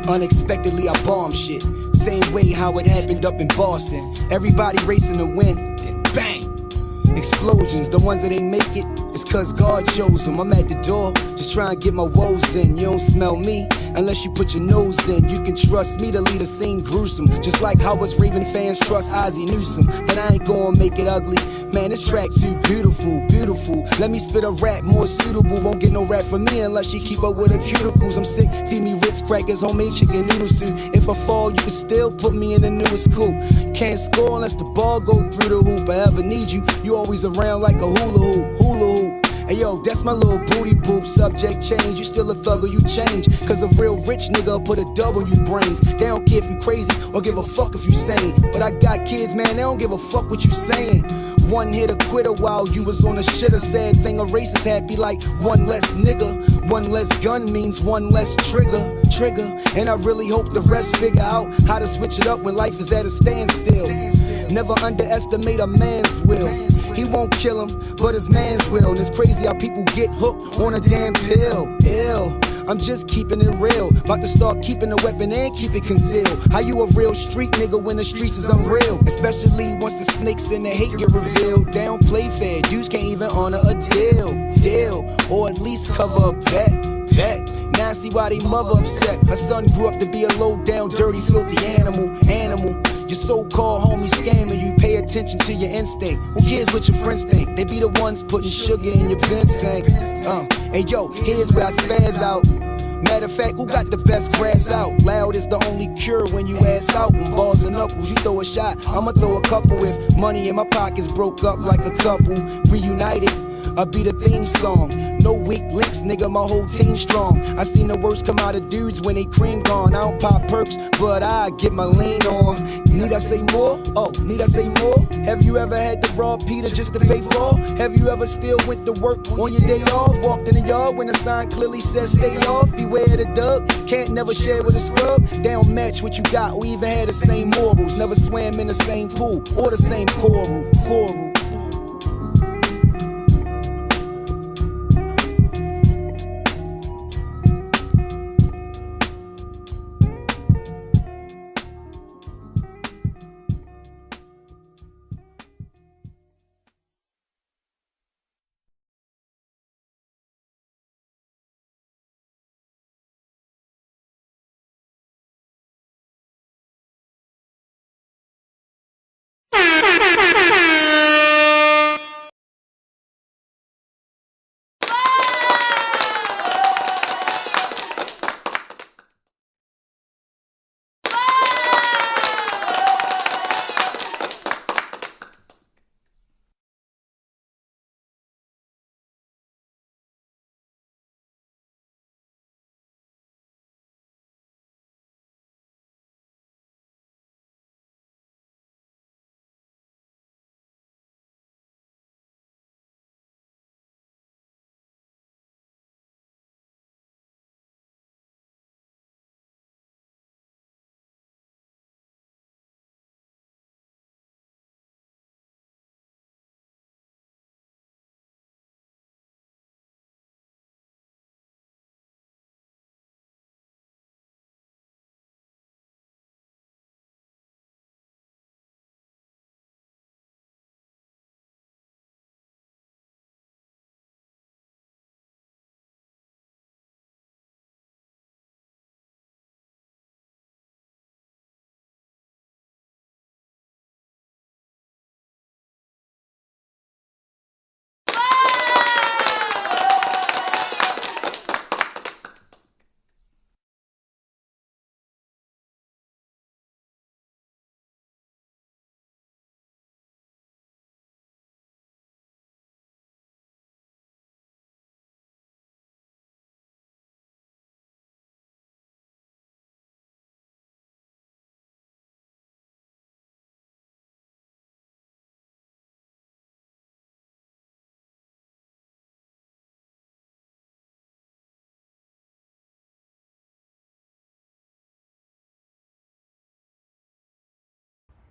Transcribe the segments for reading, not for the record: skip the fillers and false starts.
Unexpectedly I bomb shit. Same way how it happened up in Boston. Everybody racing to win, then bang! Explosions, the ones that ain't make it, it's cause God chose them. I'm at the door, just trying to get my woes in. You don't smell me, unless you put your nose in. You can trust me to lead a scene gruesome, just like how us Raven fans trust Ozzie Newsome. But I ain't gonna make it ugly. Man, this track too beautiful, beautiful. Let me spit a rap more suitable. Won't get no rap from me unless she keep up with her cuticles. I'm sick, feed me Ritz crackers, homemade chicken noodle soup. If I fall, you can still put me in the newest coupe. Can't score unless the ball go through the hoop. I ever need you, you always around like a hula hoop, hula hoop. Hey yo, that's my little booty boop. Subject change, you still a thug or you change. Cause a real rich nigga put a double you brains. They don't care if you crazy or give a fuck if you sane. But I got kids, man, they don't give a fuck what you saying. One hit a quitter while you was on a shitter. Sad thing, a racist happy like one less nigga. One less gun means one less trigger. And I really hope the rest figure out how to switch it up when life is at a standstill. Never underestimate a man's will. He won't kill him, but his man's will. And it's crazy how people get hooked on a damn pill. Ill. I'm just keeping it real. About to start keeping the weapon and keep it concealed. How you a real street nigga when the streets is unreal? Especially once the snakes and the hate get revealed. They don't play fair, dudes can't even honor a deal. Or at least cover a bet. Now I see why they mother upset. Her son grew up to be a low down, dirty, filthy animal. Your so-called homies scamming you. Pay attention to your instinct. Who cares what your friends think? They be the ones putting sugar in your Benz tank. And yo, here's where I spaz out. Matter of fact, who got the best grass out? Loud is the only cure when you ass out. And balls and knuckles, you throw a shot, I'ma throw a couple. If money in my pockets broke up like a couple, reunited, I'll be the theme song. No weak links, nigga, my whole team strong. I seen the worst come out of dudes when they cream gone. I don't pop perks, but I get my lean on. Need I say more? Oh, need I say more? Have you ever had to rob Peter just to pay for? Have you ever still went to work on your day off? Walked in the yard when the sign clearly says stay off. Beware the dub, can't never share with a scrub. They don't match what you got or even had the same morals. Never swam in the same pool or the same coral.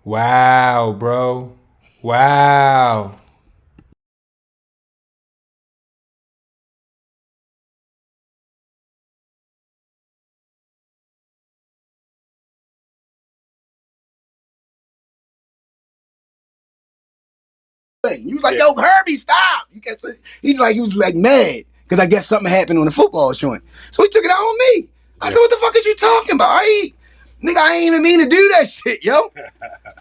Wow, bro. Wow. face. You was like, yo, Herbie, stop. He was like mad because I guess something happened on the football joint. So he took it out on me. I said, what the fuck is you talking about? Nigga, I ain't even mean to do that shit, yo.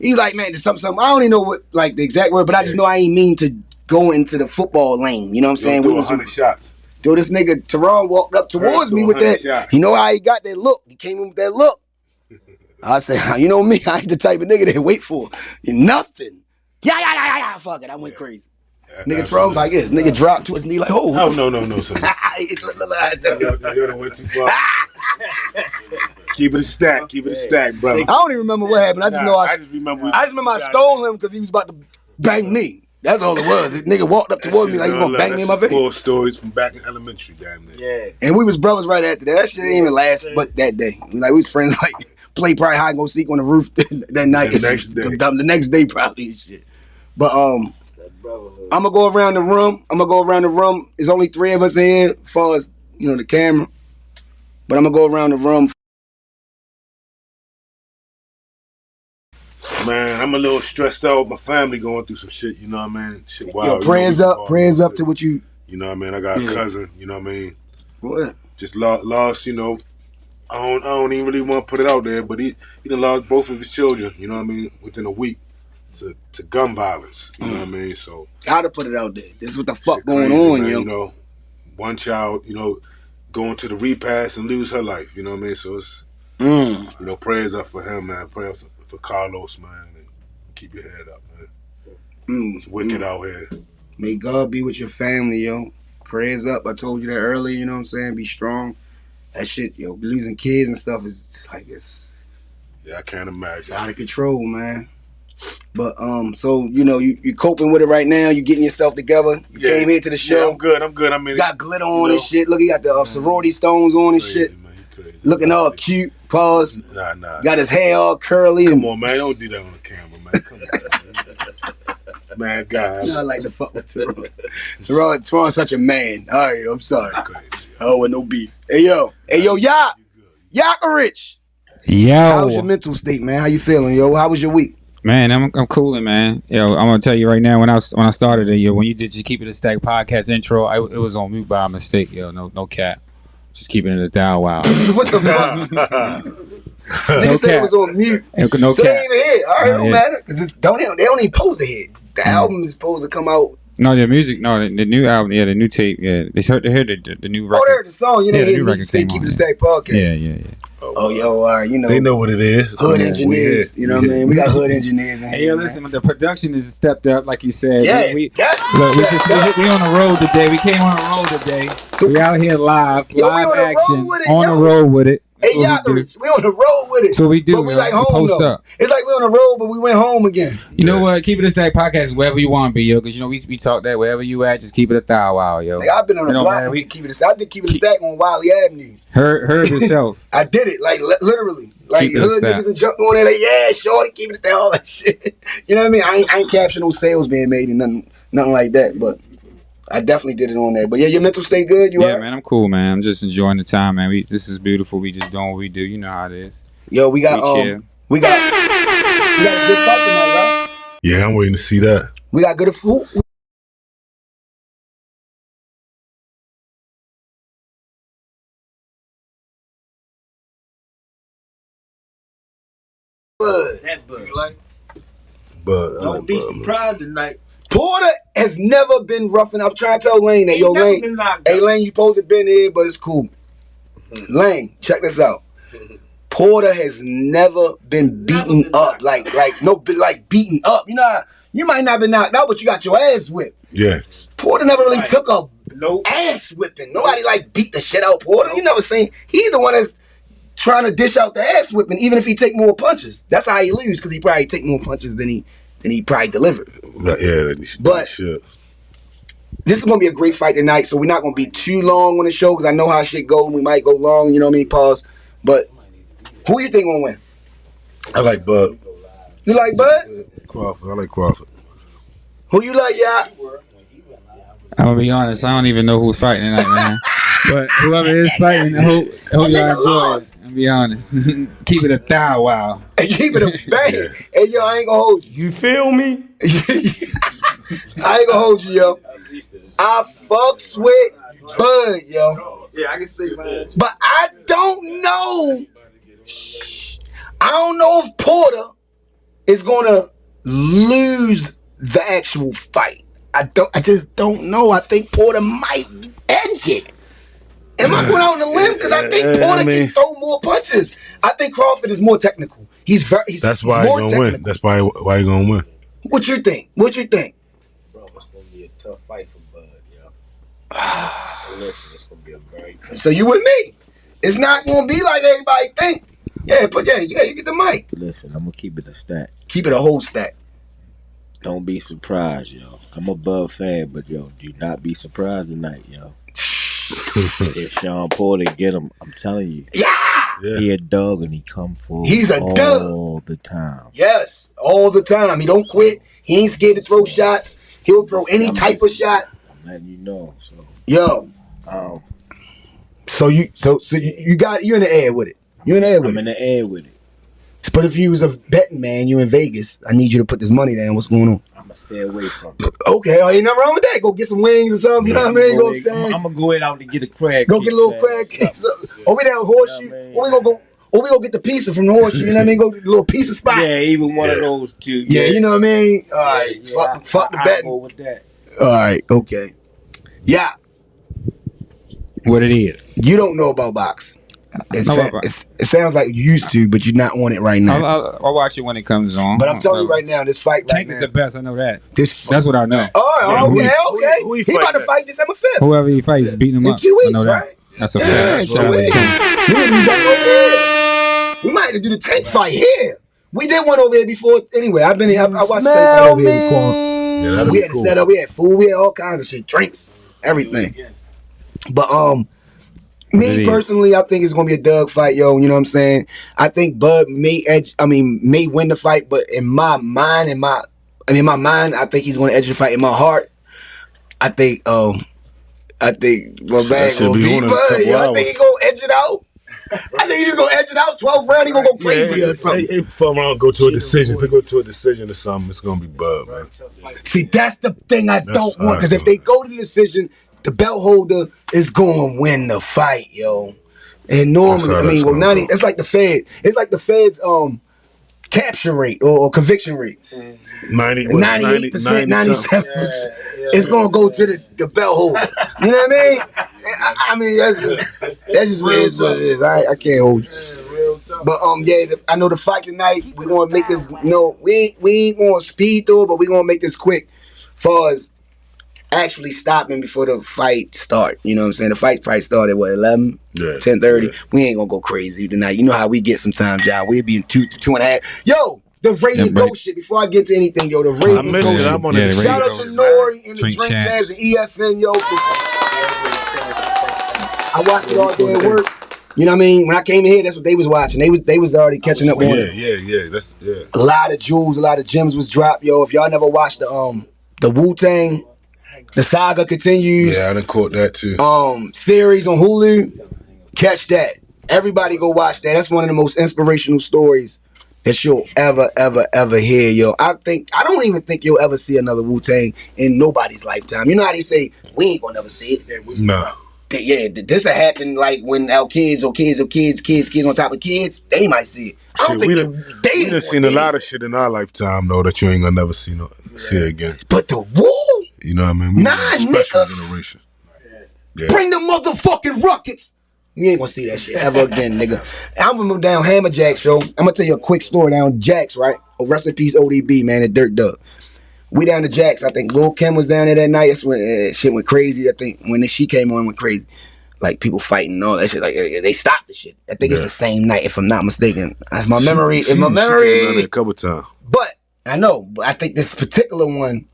He's like, man, there's something. I don't even know what like the exact word, but I just know I ain't mean to go into the football lane. You know what I'm saying? We 100 shots. Dude, this nigga Teron walked up towards me with that. Shot. You know how he got that look? He came in with that look. I said, you know me, I ain't the type of nigga that wait for nothing. Yeah, fuck it. I went crazy. Yeah, nigga Teron like this. Nigga dropped to his knee like, oh. Oh, no, son. You went too far. Keep it a stack, brother. I don't even remember what happened. I just know I just remember I stole him because he was about to bang me. That's all it was. This nigga walked up towards me like he gonna bang me in my face. Full stories from back in elementary, damn near. Yeah. And we was brothers right after that. That shit didn't even last but that day. Like we was friends like play probably hide and go seek on the roof that night. The next day probably and shit. But I'm gonna go around the room. There's only 3 of us in here as far as, you know, the camera. But I'm gonna go around the room. Man, I'm a little stressed out. My family going through some shit, you know what I mean? Shit wild. Yo, prayers up to what you... You know what I mean? I got a cousin, you know what I mean? What? Just lost, you know, I don't even really want to put it out there, but he done lost both of his children, you know what I mean, within a week to gun violence, you know what I mean? So... Gotta put it out there. This is what the fuck going crazy, on, man, yo. You know, one child, you know, going to the repass and lose her life, you know what I mean? So it's, you know, prayers up for him, man. Prayers for Carlos, man, and keep your head up, man. It's wicked out here. May God be with your family, yo. Prayers up. I told you that earlier, you know what I'm saying? Be strong. That shit, yo, losing kids and stuff is like yeah, I can't imagine. It's out of control, man. But so you know, you coping with it right now. You getting yourself together. You came here to the show. Yeah, I'm good. I mean, you got glitter on and shit. Look, he got the sorority stones on and shit. Man, crazy. Looking all cute. Pause. Nah. Got his hair all curly. Come on, man. Don't do that on the camera, man. Come on, man. Guys. I like to fuck with Teron. Teron's such a man. All right, I'm sorry. Oh, with no beef. Hey, yo, Yakarich. Yo. How's your mental state, man? How you feeling, yo? How was your week? Man, I'm cooling, man. Yo, I'm gonna tell you right now. When I started it, yo, when you did just Keep It a Stack podcast intro, it was on mute by mistake, yo. No cap. Just keeping it a dial. Wow. What the fuck? Nigga said it was on mute. No so cap. they ain't even hit. All right, don't matter. Because they don't even supposed to hit. The album is supposed to come out. No, the music. No, the new album. Yeah, the new tape. Yeah, they heard the new record. Oh, they heard the song. You didn't hear me say Keep It a Stack podcast. Yeah. Oh, yo, all right, you know. They know what it is. Hood engineers. You know what I mean? We got hood engineers in here. Hey, yo, listen, the production is stepped up, like you said. Yeah, we on the road today. We came on the road today. So we out here live action, on the road with it. Hey, y'all, we on the road with it. So we do. But we like home, post though. Up. It's like we on the road, but we went home again. You know what? Keep It a Stack podcast is wherever you want to be, yo. Because, you know, we talk that wherever you at, just keep it a thou wow, yo. Like, I've been on the block and Keep It a Stack. I did Keep It a Stack on Wiley Avenue. Heard yourself. I did it, like, literally. Like, hood niggas and jump on there, like, yeah, shorty, keep it there, all that shit. You know what I mean? I ain't capturing no sales being made and nothing like that, but I definitely did it on there. But yeah, your mental state good? You man, I'm cool, man. I'm just enjoying the time, man. This is beautiful. We just doing what we do. You know how it is. Yo, we got a good fight tonight, right? Yeah, I'm waiting to see that. We got good food. But don't be surprised tonight. Porter has never been roughing. I'm trying to tell Lane that, yo, Lane, hey, Lane, you supposed to been here, but it's cool. Lane, check this out. Porter has never been beaten up, like beaten up. You know, you might not been knocked out, but you got your ass whipped. Yeah. Porter never really took a ass whipping. Nobody like beat the shit out Porter. You never seen. He's the one that's trying to dish out the ass whipping, even if he take more punches. That's how he lose, because he probably take more punches than he probably delivered. Yeah, but this is gonna be a great fight tonight, so we're not gonna be too long on the show because I know how shit go. We might go long, you know what I mean? Pause. But who you think gonna win? I like Bud. You like Bud? Crawford. I like Crawford. Who you like, yeah? I'm gonna be honest. I don't even know who's fighting tonight, man. But whoever is fighting, I hope y'all enjoy it. I'll be honest. Keep it a thou wow. Keep it a bang. Hey, yo, I ain't gonna hold you. You feel me? I ain't gonna hold you, yo. I fucks with Bud, yo. Yeah, I can see man. But I don't know. I don't know if Porter is gonna lose the actual fight. I just don't know. I think Porter might edge it. Am I going out on a limb? Because I think Porter can throw more punches. I think Crawford is more technical. That's why he's gonna win. That's why he gonna win. What you think? Bro, it's gonna be a tough fight for Bud, yo. Listen, it's gonna be a very tough So you with me? It's not gonna be like everybody think. Yeah, but you get the mic. Listen, I'm gonna keep it a stack. Keep it a whole stack. Don't be surprised, yo. I'm a Bud fan, but yo, do not be surprised tonight, yo. If Sean Porter get him, I'm telling you. Yeah. He a dog and he come forward. He's a dog all the time. Yes, all the time. He don't quit. He ain't scared to throw shots. He'll throw any type of shot. I'm letting you know. So yo. So you in the air with it. You in the air with it. I'm in the air with it. But if you was a betting man, you in Vegas, I need you to put this money down. What's going on? I'm gonna stay away from it. Okay, ain't nothing wrong with that. Go get some wings or something. You know what I mean? Go upstairs. I'm gonna go out to get a crab. Go get a little crab cake. Or we down horseshoe. Or we gonna go. Or we gonna get the pizza from the horseshoe. You know what I mean? Go to the little pizza spot. Yeah, even one of those two. Yeah, you know what I mean? All right. Fuck the betting. I'll go with that. All right. Okay. Yeah. What it is? You don't know about boxing. It sounds like you used to, but you're not on it right now. I'll watch it when it comes on. But I'm telling you right now, this fight Tank right is now, the best. I know that. That's what I know. Oh, okay. Who he He about to fighting fight December 5th. Whoever he fights, beating him In up. 2 weeks, I know that. right? That's a Yeah, fact. 2 Shout out to weeks. Tank. We might have to do the Tank fight here. We did one over here before. Anyway, I watched the Tank fight over here with Quan. Yeah, We had to set up. We had food. We had all kinds of shit, drinks, everything. But me personally, I think it's gonna be a dog fight, yo. You know what I'm saying? I think Bud may win the fight, but in my mind, I think he's gonna edge the fight. In my heart, I think my bag gonna beat Bud. I think he's gonna edge it out. I think he's just gonna edge it out. 12th round, he gonna go crazy or something. If round go to a decision, if we go to a decision or something, it's gonna be Bud, man. See, that's the thing I don't want. Because if they go to the decision, the belt holder is going to win the fight, yo. And normally, it's like the Fed. It's like the Fed's capture rate or conviction rate. 98%, 97%. It's going to go to the belt holder. You know what I mean? That's just what it is. I can't hold you. But I know the fight tonight, we're going to make this, we ain't going to speed through it, but we're going to make this quick as far as actually stopping before the fight start. You know what I'm saying? The fight probably started at 11? Yeah. 10:30. Yeah. We ain't gonna go crazy tonight. You know how we get sometimes, y'all. We'll be in 2 to 2.5. Yo, the Rating Go shit. Before I get to anything, yo, the Rating Go shit. Shout out to Nori and the Drink Champs and EFN, yo. I watched it all day at work. You know what I mean? When I came in here, that's what they was watching. They was already catching up on it. Yeah. A lot of jewels, a lot of gems was dropped, yo. If y'all never watched the Wu-Tang, the saga continues. Yeah, I done caught that too. Series on Hulu. Catch that. Everybody go watch that. That's one of the most inspirational stories that you'll ever hear, yo. I don't even think you'll ever see another Wu-Tang in nobody's lifetime. You know how they say, we ain't gonna never see it? No. Yeah, this will happen like when our kids on top of kids, they might see it. I don't think we done seen a lot of shit in our lifetime, though, that you ain't gonna never see it again. But the Wu? You know what I mean? Niggas. Yeah. Bring the motherfucking rockets. You ain't gonna see that shit ever again, nigga. I remember down Hammer Jacks, yo. I'm gonna tell you a quick story down Jacks, right? Oh, rest in peace, ODB, man, at Dirt Dub. We down to Jacks. I think Lil' Kim was down there that night. That's when shit went crazy. I think when she came on, it went crazy. Like people fighting and all that shit. Like they stopped the shit. I think it's the same night, if I'm not mistaken. My memory. She done it a couple times. But I know. But I think this particular one,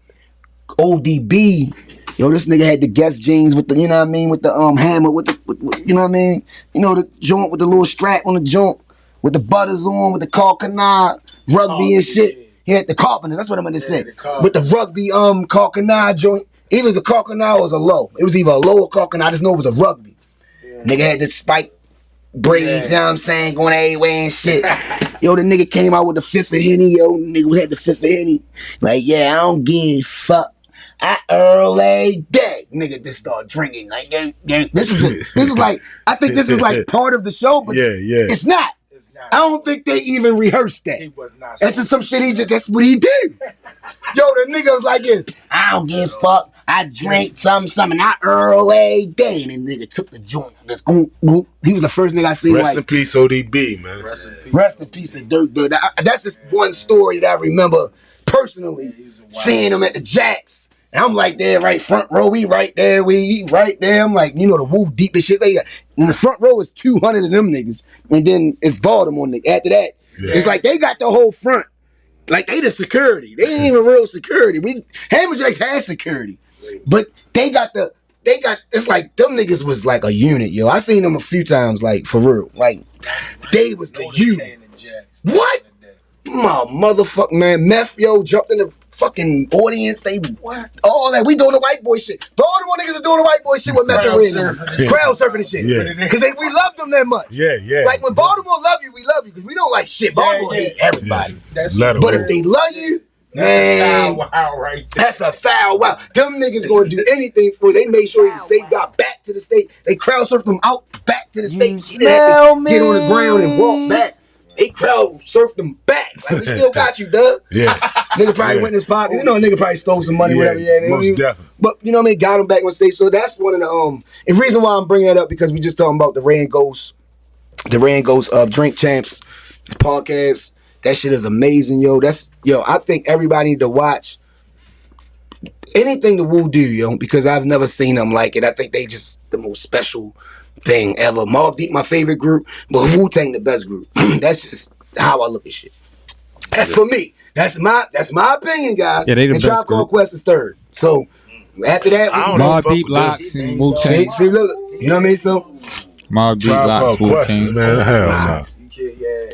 ODB. Yo, this nigga had the Guess jeans with the, you know what I mean, with the hammer, with you know what I mean, the joint with the little strap on the joint, with the butters on, with the Calcanard, rugby and shit. He had the carpenter. That's what I'm gonna say. With the rugby Calcanard joint. Either the Calcanard or was a low. It was either a low or Calcanard. I just know it was a rugby. Yeah. Nigga had the spike braids, you know what I'm saying, going everywhere and shit. Yo, the nigga came out with the fifth of Henny, yo. Nigga had the fifth of Henny. Like, yeah, I don't give a fuck. at early day. Nigga just start drinking. Like, this is like, I think this is like part of the show, but it's not. I don't think they even rehearsed that. He was not. That's just some shit that's what he did. Yo, the nigga was like this. I don't give a fuck. I drank something not early day. And the nigga took the joint. He was the first nigga I seen. Rest in peace, ODB, man. Rest in peace of Dirt. That's just one story that I remember personally seeing him at the Jacks. And I'm like there, right front row. We right there. We right there. I'm like, the Woo deep and shit. They got, in the front row is 200 of them niggas. And then it's Baltimore niggas. After that, it's like they got the whole front. Like they the security. They ain't even real security. Hammer Jacks had security. But it's like them niggas was like a unit, yo. I seen them a few times, like for real. Like they was the unit. What? My motherfucking man, Meth, yo, jumped in the fucking audience. They what? All that. We doing the white boy shit. Baltimore niggas are doing the white boy shit with Meth and Red. Crowd surfing and shit. Yeah. Because we love them that much. Yeah. Like when Baltimore love you, we love you. Because we don't like shit. Baltimore hate everybody. But if they love you, man, that's a foul wow. Them niggas gonna do anything for you. They made sure they got back to the state. They crowd surfed them out back to the state. Get on the ground and walk back. They crowd surfed them back. Like, we still got you, Doug. Yeah. Nigga probably went in his pocket. Nigga probably stole some money, whatever. Yeah, most definitely. But, got him back on stage. So that's one of the reason why I'm bringing that up, because we just talking about the Rand Ghost Drink Champs podcast. That shit is amazing, yo. I think everybody need to watch anything the Wu do, yo, because I've never seen them like it. I think they just the most special thing ever. Mobb Deep, my favorite group, but Wu-Tang the best group. That's just how I look at shit. That's for me. That's my opinion, guys. Yeah, they the and best Tribe Called Quest is third. So after that, Mobb Deep, Locks, and Wu-Tang. See, look, you know what I mean? So Mobb Deep, Locks, Wu-Tang. Man, hell no.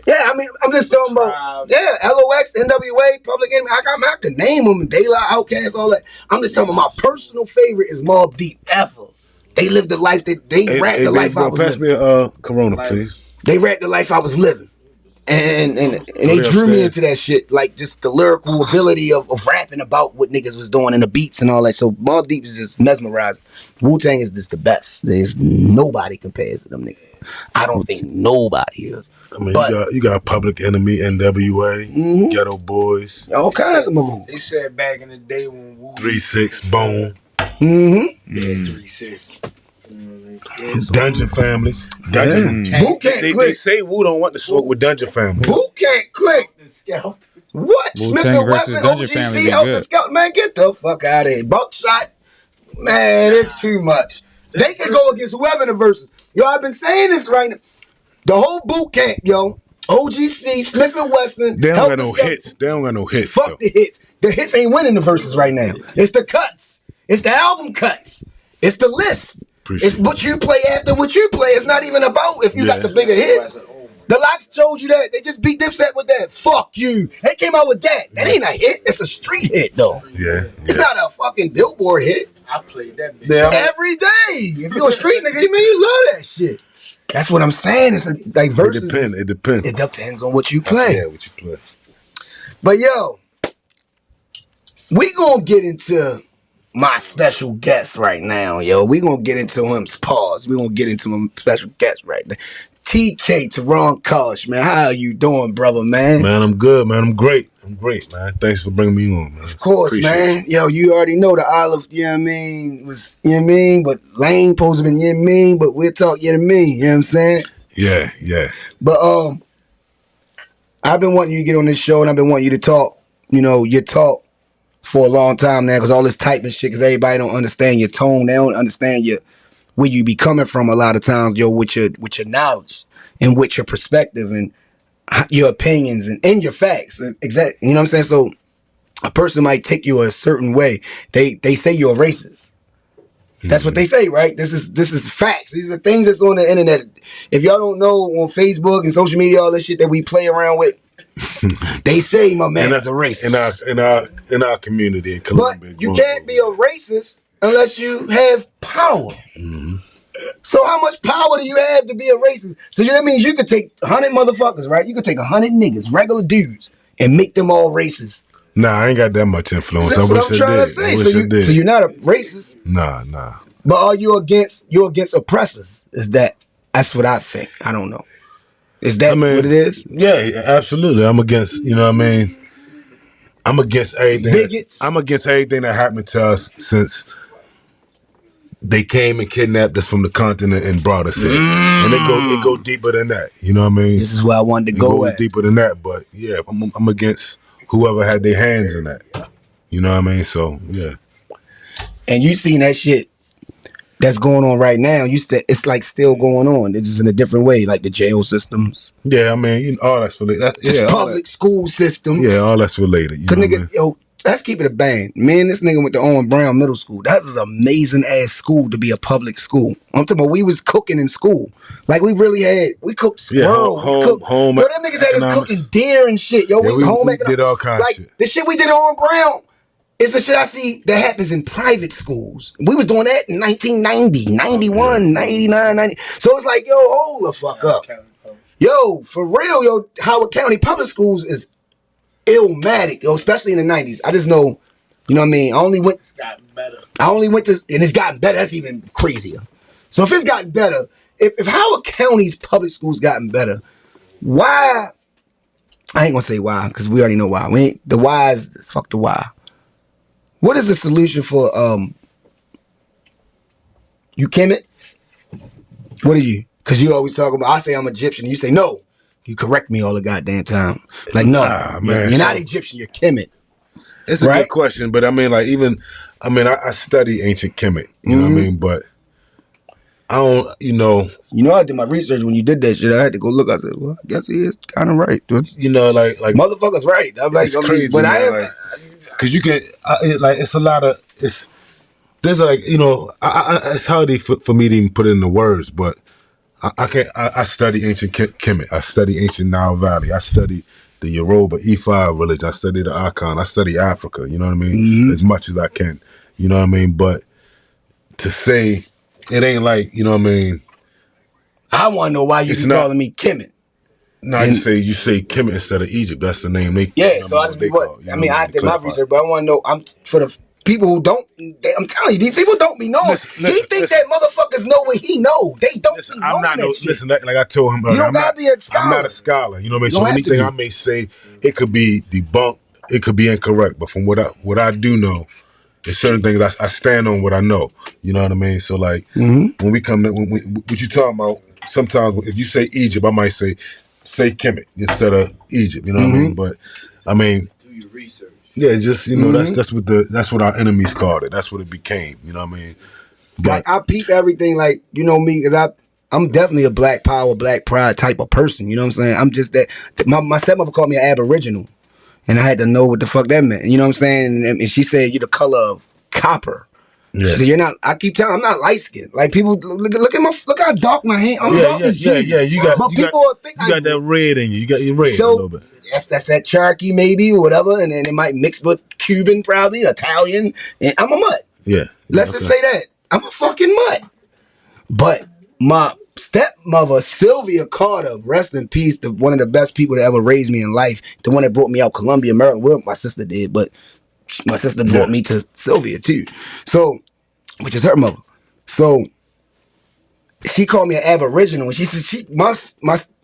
Yeah, I mean, I'm just talking about, LOX, NWA, Public Enemy. I can name them, De La, Outkast, all that. I'm just talking about my personal favorite is Mobb Deep ever. They lived the life that they rapped the life I was living. Pass me a Corona, please. They rapped the life I was living. And they drew me into that shit, like just the lyrical ability of rapping about what niggas was doing and the beats and all that. So Mobb Deep is just mesmerizing. Wu-Tang is just the best. There's nobody compares to them niggas. I don't think nobody is. I mean, you got Public Enemy, NWA, Ghetto Boys, all kinds of moves. They said back in the day when Wu 3-6, Bone, 3-6. Dungeon Family. Boot can't They click. say Wu don't want to smoke with Dungeon Family. Boot can't click. What? Wu-Tang Smith and versus Wesson, Dungeon Family OGC, be Helter good. Skelter. Man, get the fuck out of here. Buckshot. Man, it's too much. They can go against whoever in the verses. Yo, I've been saying this right now. The whole boot camp, yo. OGC, Smith and Wesson. They don't got no hits. They don't got no hits. Fuck though. the hits. The hits ain't winning the verses right now. It's the cuts. It's the album cuts. It's the list. It's what you play after what you play. It's not even about if you got the bigger hit. The Locks told you that. They just beat Dipset with that. Fuck you. They came out with that. That ain't a hit. It's a street hit, though. Yeah. It's not a fucking Billboard hit. I played that bitch every day. If you're a street nigga, you love that shit. That's what I'm saying. It's like verses. It depends. It depends on what you play. Yeah, what you play. But yo, we gonna get into my special guest right now, yo. We gonna get into him's pause. We gonna get into my special guest right now. TK, Teron Kosh, man. How are you doing, brother, man? Man, I'm good, man. I'm great, man. Thanks for bringing me on, man. Of course, man. Yo, you already know the Olive, you know what I mean, was, you know what I mean, but Lane supposed to been, you know what I mean, but we'll talk, you know what I mean, you know what I'm saying? Yeah. But, I've been wanting you to get on this show, and I've been wanting you to talk, your talk for a long time now, because all this typing shit, because everybody don't understand your tone, they don't understand where you be coming from a lot of times, yo, with your knowledge and with your perspective and your opinions and your facts. Exactly. You know what I'm saying? So a person might take you a certain way. They say you're a racist. That's what they say, right? This is facts. These are things that's on the internet. If y'all don't know, on Facebook and social media, all this shit that we play around with, they say my man is a racist. In our community in Columbia. But you can't be a racist unless you have power. Mm-hmm. So how much power do you have to be a racist? So that means you could take 100 motherfuckers, right? You could take 100 niggas, regular dudes, and make them all racist. Nah, I ain't got that much influence. That's I what wish I'm I trying did. to say. I wish So I did. you're not a racist, Nah. but are you against oppressors? That's what I think. I don't know. Is that what it is? Yeah, absolutely. I'm against, you know what I mean? I'm against everything. Bigots. I'm against everything that happened to us since they came and kidnapped us from the continent and brought us in. And it go deeper than that. You know what I mean? This is where I wanted to It go goes at. deeper than that. But yeah, I'm against whoever had their hands in that. You know what I mean? So yeah. And you seen that shit that's going on right now. It's like still going on. It's just in a different way, like the jail systems. Yeah, I mean, you know, all that's related. Just all public school systems. Yeah, all that's related. You know Cause what I nigga, mean? yo, let's keep it a band. Me and this nigga went to Owen Brown Middle School. That was an amazing ass school to be a public school. I'm talking about we was cooking in school. Like we cooked squirrel. home Yo, them niggas had us economics. cooking deer and shit. Yo, Yeah, we home did all kinds like, of shit. the shit we did at Owen Brown is the shit I see that happens in private schools. We was doing that in 1990, 91, 99, 90. So it's like, yo, hold the fuck up. Yo, for real, yo, Howard County Public Schools is illmatic, yo, especially in the 90s. I just know, you know what I mean? It's gotten better. I only went to, and it's gotten better. That's even crazier. So if it's gotten better, if Howard County's public schools gotten better, why? I ain't gonna say why, because we already know why. The why is, fuck the why. What is the solution for, you Kemet? What are you? Because you always talk about, I say I'm Egyptian, you say no. You correct me all the goddamn time. Like, no, man, you're not Egyptian, you're Kemet. It's a Right? good question, but I mean, like, I study ancient Kemet, you know what I mean? But I don't, You know, I did my research when you did that shit. I had to go look. I said, well, I guess he is kind of right, dude. you know, like Motherfucker's right. I'm like, it's crazy, but I man, am. like, cause you can, it's a lot of, there's like, you know, it's hard for me to even put it into words, but I can't, I study ancient Kemet. I study ancient Nile Valley. I study the Yoruba E5 religion. I study the Akan. I study Africa, you know what I mean? As much as I can, you know what I mean? But to say, it ain't like, you know what I mean? I want to know why you It's be not- calling me Kemet. No, you say Kemet instead of Egypt. That's the name they. Yeah, you so know I what just they be what? call it, you I know mean, what I did my clarify. research, but I want to know. I'm for the people who don't. I'm telling you, these people don't be knowing. He think that motherfuckers know what he know. They don't Listen, be knowing I'm not that shit. listen. Like I told him, You don't I'm gotta not, be a scholar. I'm not a scholar. You know what I mean? You don't So have to anything be. I may say, it could be debunked. It could be incorrect. But from what I do know, there's certain things I stand on what I know. You know what I mean? So like when we come to what you talking about, sometimes if you say Egypt, I might say Kemet instead of Egypt. You know what I mean? But I mean, Do your research. yeah, just you know that's what our enemies called it. That's what it became. You know what I mean? Like I peep everything, like you know me, because I'm definitely a black power, black pride type of person. You know what I'm saying? I'm just that. My stepmother called me an aboriginal, and I had to know what the fuck that meant. You know what I'm saying? And she said you're the color of copper. Yeah. So you're not. I keep telling. I'm not light skinned. Like people look at look how dark my hand. I'm dark as you. You got But you people got, think you got that red in you. You got your red a little bit. That's that Cherokee maybe or whatever, and then it might mix with Cuban probably, Italian, and I'm a mutt. Yeah. Let's just say that. I'm a fucking mutt. But my stepmother, Sylvia Carter, rest in peace, one of the best people to ever raise me in life, the one that brought me out Columbia, Maryland. Well, my sister did, but my sister brought me to Sylvia too. So, which is her mother. So, she called me an aboriginal, and she said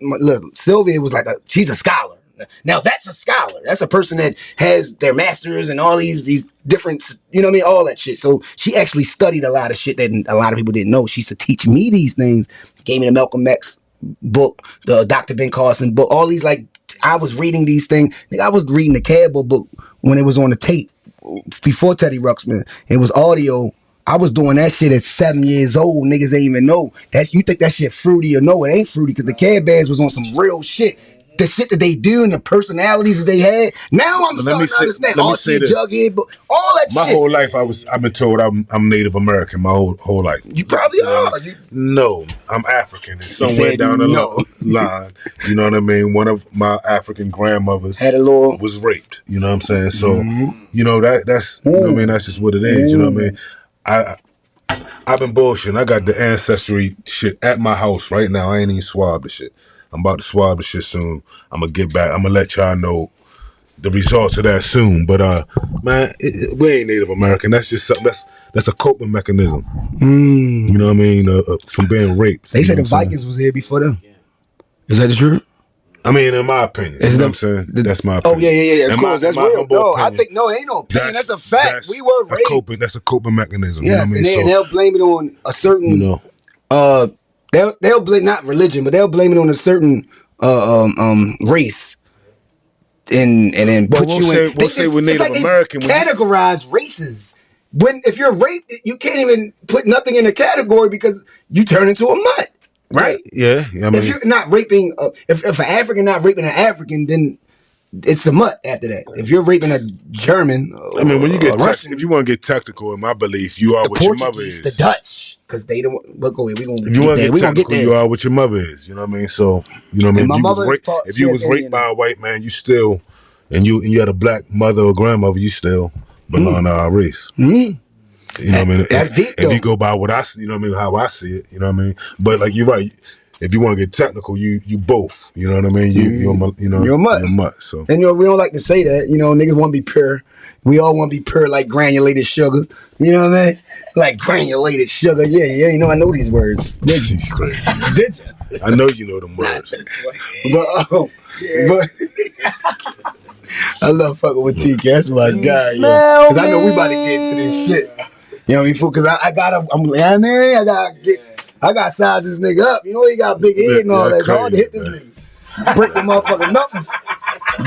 look, Sylvia was like she's a scholar. Now that's a scholar. That's a person that has their masters and all these different, you know what I mean, all that shit. So she actually studied a lot of shit that a lot of people didn't know. She used to teach me these things. Gave me the Malcolm X book, the Dr. Ben Carson book, all these like I was reading these things. I was reading the Campbell book when it was on the tape before Teddy Ruxpin. It was audio. I was doing that shit at 7 years old. Niggas ain't even know. You think that shit fruity or no, it ain't fruity because the Cab Bands was on some real shit. The shit that they do and the personalities that they had. Now I'm starting to understand. Archie Jughead, but all that my shit. whole life I've been told I'm Native American my whole life. You probably are. No, I'm African. And somewhere said down the no. line, you know what I mean? One of my African grandmothers Had a little. was raped. You know what I'm saying? So, you know, that's you know what I mean, that's just what it is. You know what I mean? I've been bullshitting. I got the ancestry shit at my house right now. I ain't even swabbed the shit. I'm about to swab the shit soon. I'm gonna get back. I'm gonna let y'all know the results of that soon. But man, we ain't Native American. That's just something. That's a coping mechanism. You know what I mean? From being raped. They said the Vikings was here before them. Is that the truth? I mean, in my opinion, you know what I'm saying? That's my opinion. Oh yeah. Of course, that's real. No, I think it ain't no opinion. That's a fact. We were raped. That's a coping mechanism. Yes, you know what I mean? and they'll blame it on a certain. You know, they'll blame not religion, but they'll blame it on a certain race. And then put you in. We'll say we're Native American. Categorize races. If you're raped, you can't even put nothing in a category because you turn into a mutt. Right? Yeah. I mean, if you're not raping, if an African not raping an African, then it's a mutt after that. If you're raping a German, I mean, when you get Russian, if you want to get technical, in my belief, you are what your mother is. The Dutch, because they don't. But go ahead, we gonna. If you want to get technical, you are what your mother is. You know what I mean? So you know what I mean. If you was raped by a white man, you still, and you had a black mother or grandmother, you still belong to our race. You know what I mean? That's deep. If you go by what I see, you know what I mean, how I see it, you know what I mean. But like you're right. If you want to get technical, you both. You know what I mean? You're a mutt. You're a mutt. So and we don't like to say that. You know, niggas want to be pure. We all want to be pure like granulated sugar. You know what I mean? Like granulated sugar. Yeah. You know, I know these words. She's crazy. Did you? I know you know them words. but I love fucking with TK. That's my guy. Because I know we about to get into this shit. You know what I mean? Because I got to size this nigga up. You know, he got a big head and all that. It's hard to hit this nigga. Break the motherfucking knuckles.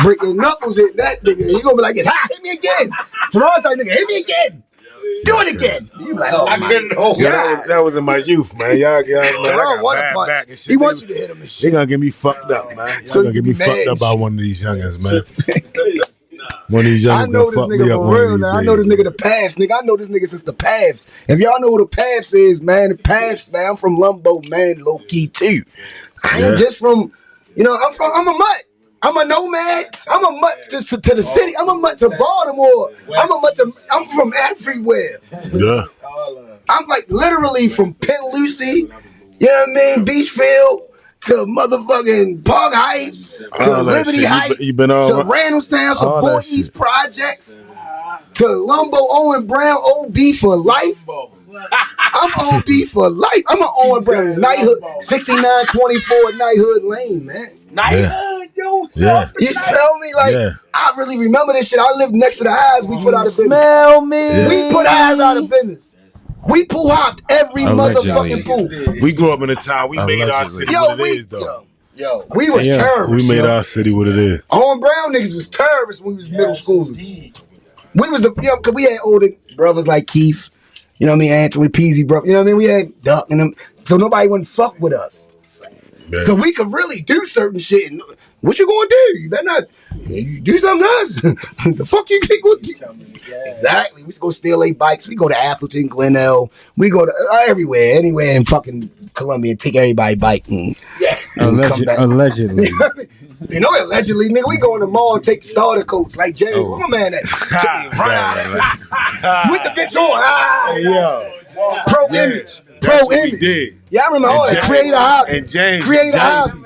Break your knuckles, hit that nigga. He gonna be like, hit me again. Toronto type nigga, hit me again. Do it again. You like, oh, I couldn't hold that was in my youth, man. Y'all Toronto want a punch. Back and shit. He wants you to hit him and shit. They gonna get me fucked up, man. Y'all gonna get me fucked up by one of these youngins, man. One of these youngins I know this nigga for real now. I know this nigga the Pavs, nigga. I know this nigga since the Pavs. If y'all know what the Pavs is, man, the Pavs, man, I'm from Lumbo, man, low key too. I ain't just from, you know, I'm a mutt. I'm a nomad. I'm a mutt to the city. I'm a mutt to Baltimore. I'm from everywhere. Yeah. I'm like literally from Penn Lucie, you know what I mean, Beachfield, to motherfucking Park Heights, to Liberty Heights, to Randallstown, Savoy East Projects, to Lumbo, Owen Brown, OB for life. I'm OB for life. I'm an Owen Brown, Knighthood, 6924 Knighthood Lane, man. Knighthood, yo, yeah. You smell me? Like, I really remember this shit. I lived next to the highs we put out of business. Smell me. We put highs out of business. We pool hopped every motherfucking pool. We grew up in a time we made our city what it is, though. Yo, we was terrorists. We made our city what it is. Owen Brown niggas was terrorists when we was middle schoolers. We was cause we had older brothers like Keith, you know what I mean, Anthony Peasy, bro. You know what I mean? We had Duck and them, so nobody wouldn't fuck with us. Man. So we could really do certain shit. And what you gonna do? You better not do something else. The fuck you think we'll do? Exactly. We go steal 8 bikes. We go to Appleton, Glenelg. We go to anywhere in fucking Columbia and take everybody's bike. And Allegedly. You know, allegedly, nigga, we go in the mall and take starter coats like James. Where my man at? With the bitch on. Pro image. Pro image. Yeah, I remember all that. Creator hobby. And James. Creator hobby.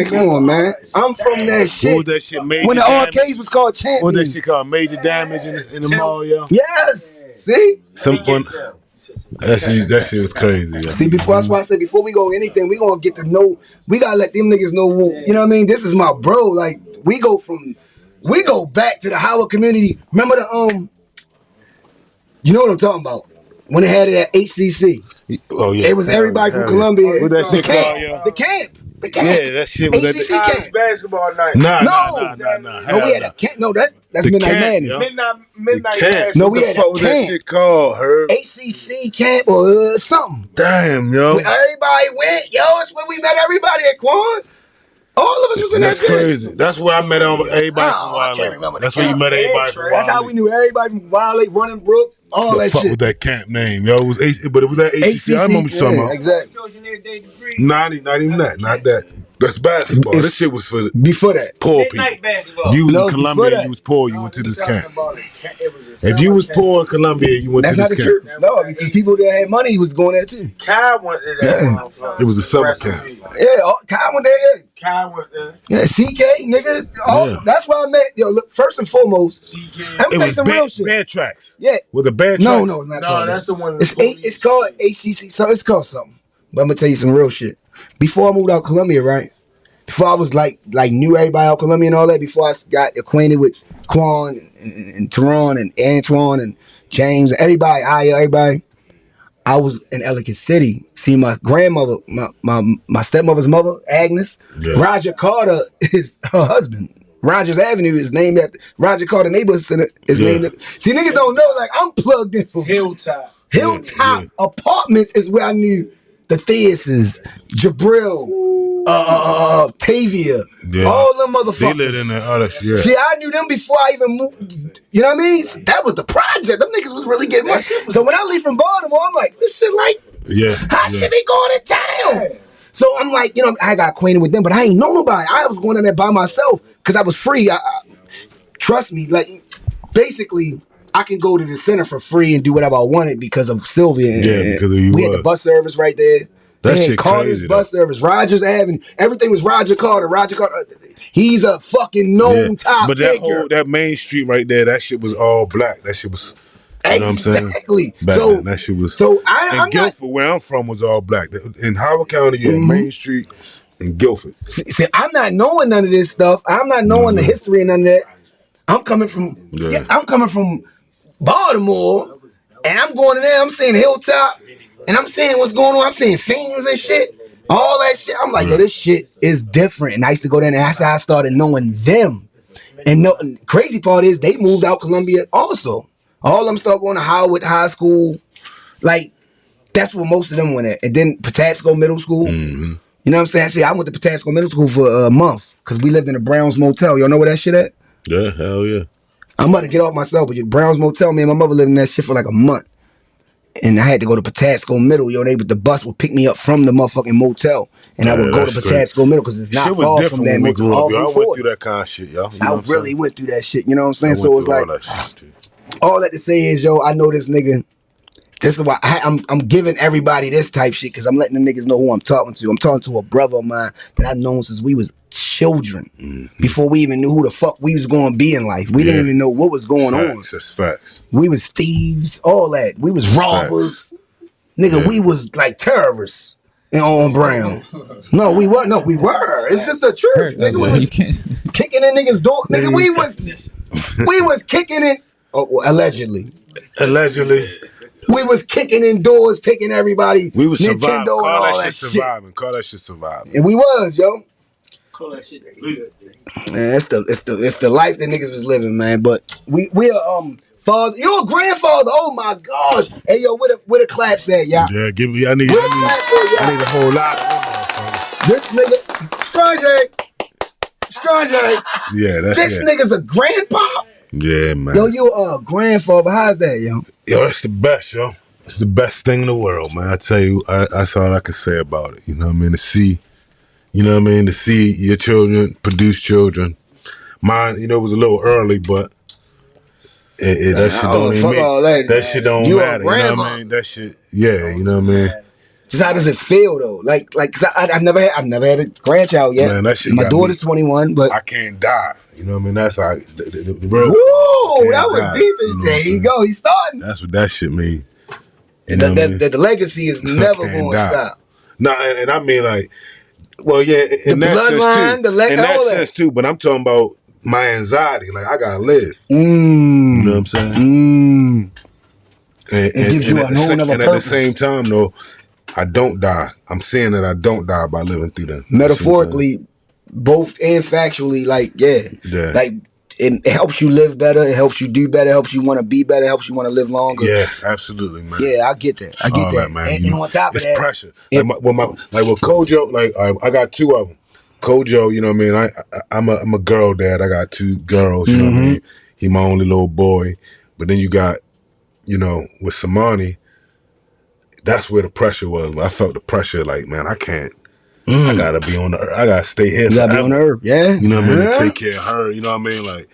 Come on, man. I'm from that shit. What was that shit? Major when the arcades was called Champion. What was that shit called? Major Damage in the mall, yo? Yes. See? That shit was crazy. Yo. See, that's why I said before we go anything, we gonna get to know. We gotta let them niggas know. You know what I mean? This is my bro. Like we go back to the Howard community. Remember the you know what I'm talking about? When they had it at HCC. Oh yeah. It was everybody from Columbia. What that shit called? Yeah. The camp. Yeah, that shit was HCC camp. Basketball night. Nah. No, we had a camp. No, that's Midnight Madness. Midnight camp. No, we had a camp. What that shit called, Herb? HCC camp or something. Damn, yo. When everybody went, it's where we met everybody at Quan. All of us was in that. That's crazy. That's where I met everybody from I can't Wildlife. remember. That's where you met everybody from That's how we knew everybody from Wildlife, Running Brook, all that fuck shit. with that camp name, yo. It was but it was that HCC. I remember what you're talking about. Exactly. Not even that. Not that. That's basketball. It's- This shit was for Before that. poor people. Midnight basketball. You was No, in before Columbia, that. you was poor, you went to this camp. It was a If you summer was camp. poor in Columbia, you went That's to not this the camp. truth. No, because people that had money was going there too. Kai went to that. motherfucker. It was a summer Rest in camp. peace. Yeah, Kyle went there. Kai went there. Yeah, CK, nigga. Oh, Yeah. that's why I met. Yo, look, first and foremost, CK. I'm It gonna tell you was some real bad, shit. bad tracks. Yeah. With the bad No, tracks? no, it's not No, called that's that. the one. It's called HCC. So it's called something. But I'm gonna tell you some real shit. Before I moved out Columbia, right? Before I was like knew everybody out Columbia and all that. Before I got acquainted with Quan and Teron and Antoine and James, everybody, everybody. I was in Ellicott City. See my grandmother, my stepmother's mother, Agnes. Yeah. Roger Carter is her husband. Rogers Avenue is named after Roger Carter Neighborhood Center is Yeah. named after. See, niggas don't know, like I'm plugged in for Hilltop. Hilltop Yeah. Apartments is where I knew the Theases, Jabril, Tavia, Yeah. all them They motherfuckers. lived in the other shit. See, I knew them before I even moved. You know what I mean? That was the project. Them niggas was really getting money. So when I leave from Baltimore, I'm like, this shit like, Yeah. how yeah. should they going to town? So I'm like, I got acquainted with them, but I ain't know nobody. I was going in there by myself because I was free. Trust me, like, basically, I can go to the center for free and do whatever I wanted because of Sylvia. Yeah, because of you We had the was. bus service right there. That They had shit Carter's crazy, bus service, Rogers Avenue. Everything was Roger Carter. Roger Carter. He's a fucking known top But that figure. that main street right there, that shit was all black. That shit was, you know what I'm saying? Exactly. Back So, then, that shit was. so I'm and not. Guilford, where I'm from, was all black. In Howard County, you had Main Street and Guilford. See, I'm not knowing none of this stuff. I'm not knowing the history and none of that. I'm coming from. Yeah. I'm coming from Baltimore, and I'm going in there. I'm seeing Hilltop, and I'm seeing what's going on. I'm seeing fiends and shit. All that shit. I'm like, yo, this shit is different. And I used to go there, and that's how I started knowing them. And crazy part is they moved out Columbia also. All of them started going to Howard High School. Like, that's where most of them went at. And then Patapsco Middle School. Mm-hmm. You know what I'm saying? See, I went to Patapsco Middle School for a month because we lived in the Browns Motel. Y'all know where that shit at? Yeah, hell yeah. I'm about to get off myself, but Browns Motel, me and my mother lived in that shit for like a month. And I had to go to Patapsco Middle. The bus would pick me up from the motherfucking motel. And I Yeah, would go to that's Patapsco Middle because it's not Shit far was from different that when we motel. grew up, Off yo. I Route went 40. through that kind of shit, yo. You know I what I'm really saying? went through that shit. You know what I'm saying? I So went it's through like, all that shit, too. all that to say is, yo, I know this nigga. This is why I'm giving everybody this type shit because I'm letting them niggas know who I'm talking to. I'm talking to a brother of mine that I've known since we was children. Before we even knew who the fuck we was going to be in life. We didn't even know what was going on. Facts, that's facts. We was thieves, all that. We was robbers. Nigga, Yeah. we was like terrorists on Brown. No, we weren't. No, we were. It's just the truth. Nigga, we You was can't. kicking in niggas' door. Nigga, we was kicking in. Oh, well, allegedly. Allegedly, We was kicking in doors, taking everybody we was surviving. Nintendo and Call all that that shit shit. surviving. Call that shit surviving. And we was, yo. Call that shit. Man, it's the life that niggas was living, man. But we are father. You're a grandfather. Oh my gosh. Hey yo, where the claps at, y'all? Yeah, give me. I need Where the claps at, a y'all? whole lot of them, This nigga, Strange. Yeah, that's This it. nigga's a grandpa. Yeah, man. Yo, you a grandfather. How's that, yo? Yo, it's the best, yo. It's the best thing in the world, man. I tell you, that's all I can say about it. You know what I mean? To see, you know what I mean? To see your children produce children. Mine, it was a little early, but that shit don't even fuck all make, that. shit don't You a matter. You know what grandma. I mean? That shit, yeah, you know what I mean? Just how does it feel though? Like, cause I've never had a grandchild yet. Man, that shit My got daughter's me. 21, but I can't die. You know what I mean? That's how the real. woo, can't that was die. deep as You know what there. I'm You saying? go. He's starting. That's what that shit mean. You know what I mean? The legacy is never Can't going to die. stop. No, and I mean like, well, yeah, in The that sense bloodline, too. the In that all that. sense too, but I'm talking about my anxiety. Like I gotta live. You know what I'm saying? Mm. And, gives you a whole nother and at the purpose. same time, though, I don't die. I'm saying that I don't die by living through that. Metaphorically, both and factually, like Yeah. like it helps you live better. It helps you do better. It helps you want to be better. It helps you want to live longer. Yeah, absolutely, man. Yeah, I get that. I get All that. man. And on top of it's that, pressure. Like with Kojo, like I got two of them. Kojo, you know what I mean. I'm a girl dad. I got two girls. You know what I mean. He my only little boy. But then you got, with Samani. That's where the pressure was. I felt the pressure. Like, man, I can't. I gotta be on the earth. I gotta stay here. You gotta be on the earth, yeah. You know what I mean? Yeah. To take care of her. You know what I mean? Like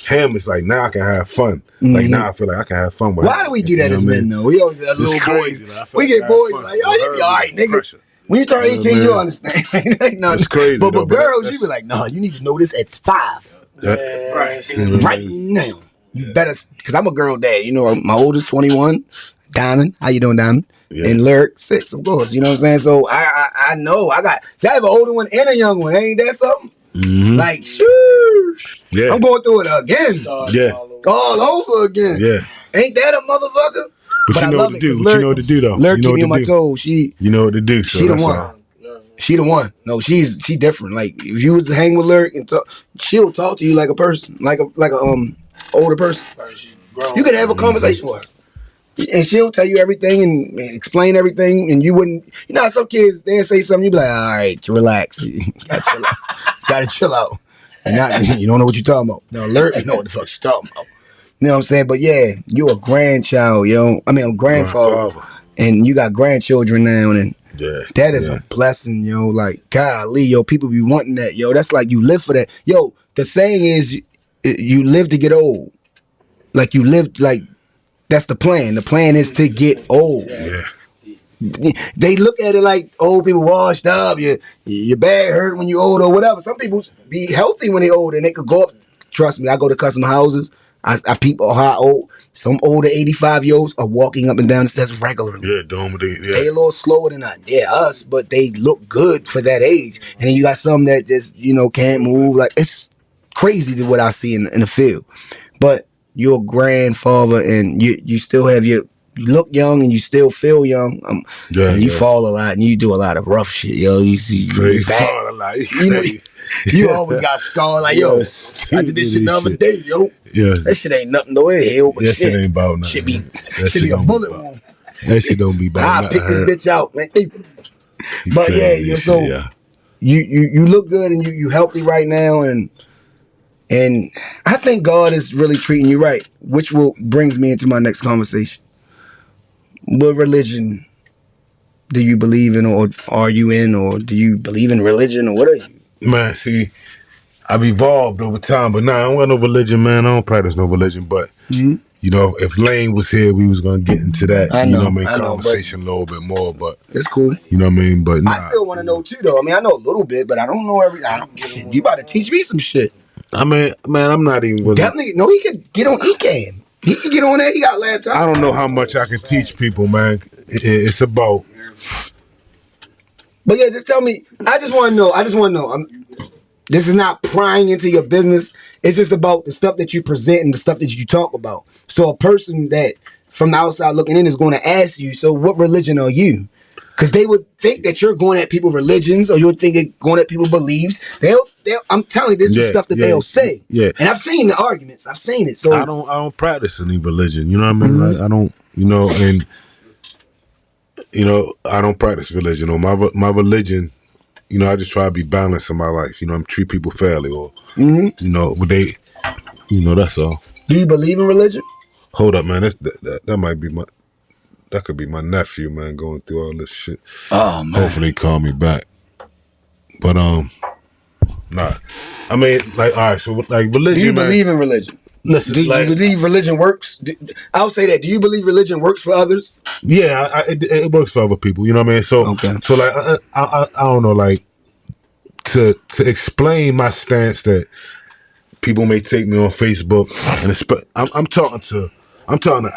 him, it's like now I can have fun. Like now I feel like I can have fun with. Why him. do we do that You know as what I men mean? though? We always as It's little crazy. boys. man. I feel We like get I have boys fun. like, yo, you With be her, all right, nigga. pressure. When you turn You know 18, what I you mean? understand. Ain't nothing. It's crazy, But though, with but girls, that's- you be like, no, you need to know this at 5. Right. You know what I Right mean? now. You better, because I'm a girl dad. You know, my oldest 21, Diamond. How you doing, Diamond? Yeah. And Lyric 6, of course. You know what I'm saying? So I know. I have an older one and a young one. Ain't that something? Mhm. Like, sheesh. Yeah. I'm going through it again. Yeah. All over again. Yeah. Ain't that a motherfucker? But you I know love what to it, do. 'cause But you know what to do though. Lyric You know keep me on what my to do. toes. You know what to do. So She the that's one. all. She the one. No, she different. Like if you was to hang with Lyric and talk, she'll talk to you like a person, like a older person. You could have a conversation with her, and she'll tell you everything and explain everything, and you wouldn't. You know, how some kids they'll say something, you be like, all right, relax, you gotta chill out, gotta chill out, and now you don't know what you're talking about. Now Lyric, you know what the fuck she's talking about. You know what I'm saying? But yeah, you a grandchild, yo. I mean, a grandfather, and you got grandchildren now, and. Yeah. That is a blessing, yo. Like, golly, yo, people be wanting that, yo. That's like you live for that. Yo, the saying is you live to get old. Like, you live, like, that's the plan. The plan is to get old. Yeah. They look at it like old people washed up, your back hurt when you old or whatever. Some people be healthy when they old and they could go up. Trust me, I go to custom houses. I peep how old. Some older 85-year-olds are walking up and down the stairs regularly. Yeah, doing They a little slower than us, but they look good for that age. And then you got some that just, can't move. Like, it's crazy to what I see in the field. But you're a grandfather and you still have you look young and you still feel young. And you fall a lot and you do a lot of rough shit, yo. You see, crazy. back. Fall a lot. You always got scars like, yo, I did this shit the other day, yo. Yeah. That shit ain't nothing, though. It hell, but That shit shit ain't about nothing. Should be a bullet wound. That shit don't be about I'll nothing. pick this bitch out, man. But yeah, you're so you look good and you healthy right now, and I think God is really treating you right, which brings me into my next conversation. What religion do you believe in, or are you in, or do you believe in religion, or what are you? Man, see, I've evolved over time, but nah, I don't got no religion, man. I don't practice no religion, but you know, if Lane was here, we was gonna get into that. I know, conversation a little bit more, but it's cool. You know what I mean? But nah, I still want to know too, though. I mean, I know a little bit, but I don't know everything. You about to teach me some shit. I mean, man, I'm not even really. That nigga, no, he could get on. He can get on there. He got a laptop. I don't know how much I can teach people, man. It's about. But yeah, just tell me. I just want to know. This is not prying into your business. It's just about the stuff that you present and the stuff that you talk about. So a person that from the outside looking in is going to ask you, so what religion are you? Because they would think that you're going at people's religions, or you're thinking going at people's beliefs. I'm telling you, this is stuff that they'll say. Yeah. And I've seen the arguments. I've seen it. So I don't practice any religion. You know what I mean? Like, I don't. I don't practice religion. Or my religion. I just try to be balanced in my life. Treat people fairly, or that's all. Do you believe in religion? Hold up, man. That might be that could be my nephew, man, going through all this shit. Oh man. Hopefully he call me back. But nah. I mean, like, all right. So like religion. Do you believe in religion? Listen, do you believe religion works? I'll say that. Do you believe religion works for others? Yeah, it works for other people. You know what I mean? So, so like, I don't know, like, to explain my stance that people may take me on Facebook, and I'm talking to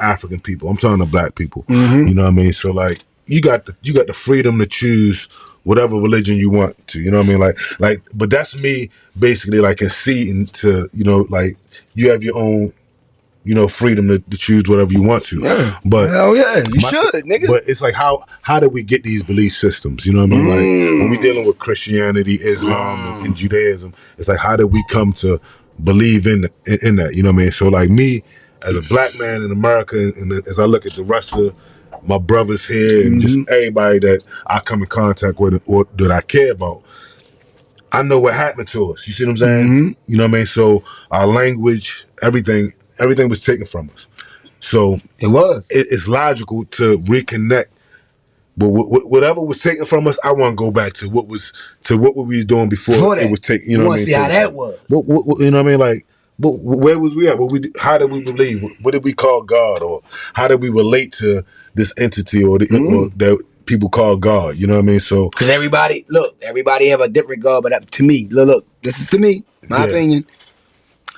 African people. I'm talking to Black people. You know what I mean? So like, you got the freedom to choose whatever religion you want to. You know what I mean? Like, but that's me basically like conceding to like. You have your own, freedom to choose whatever you want to. Yeah. But hell yeah, you should, nigga. But it's like how did we get these belief systems? You know what I mean? Like when we dealing with Christianity, Islam, and Judaism, it's like how did we come to believe in that? You know what I mean? So like me as a Black man in America, and as I look at the rest of my brothers here and just everybody that I come in contact with or that I care about. I know what happened to us. You see what I'm saying? You know what I mean? So our language, everything was taken from us. So it was. It's logical to reconnect But whatever was taken from us, I want to go back to what we was doing before that. it was taken. You know what I mean? See how that was. What, you know what I mean? Like, where was we at? How did we believe? What did we call God, or how did we relate to this entity or that people call God? You know what I mean? So because everybody have a different God, but to me, look, this is to me, my opinion.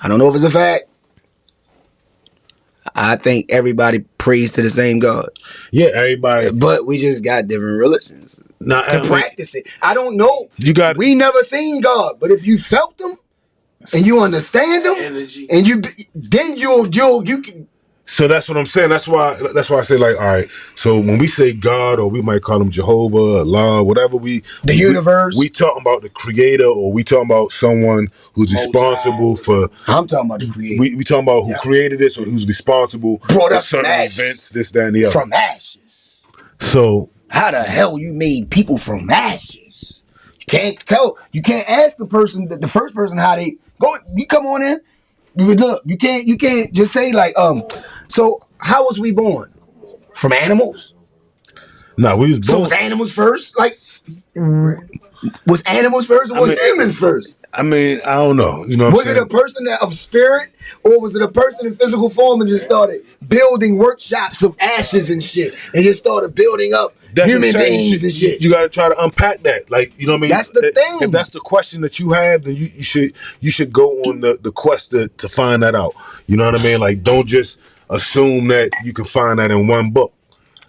I don't know if it's a fact. I think everybody prays to the same God. Yeah, everybody. But we just got different religions to practice it. I don't know. We never seen God, but if you felt them and you understand them, energy, and you can. So that's what I'm saying. That's why I say, like, all right. So when we say God, or we might call him Jehovah, Allah, whatever the universe, we talking about the creator, or we talking about someone who's responsible for. I'm talking about the creator. We talking about who created this, or who's responsible for certain events, this, that, and the other. From ashes. So how the hell you made people from ashes? You can't tell. You can't ask the first person how they go. You come on in. Look, you can't just say like, so how was we born? From animals? No, we was born. So was animals first? Like, was animals first or was humans first? I mean, I don't know. You know what I'm saying? Was it a person of spirit, or was it a person in physical form and just started building workshops of ashes and shit, and just started building up human beings and shit? You got to try to unpack that. Like, you know what I mean? That's the thing. If that's the question that you have, then you should go on the quest to find that out. You know what I mean? Like, don't just assume that you can find that in one book.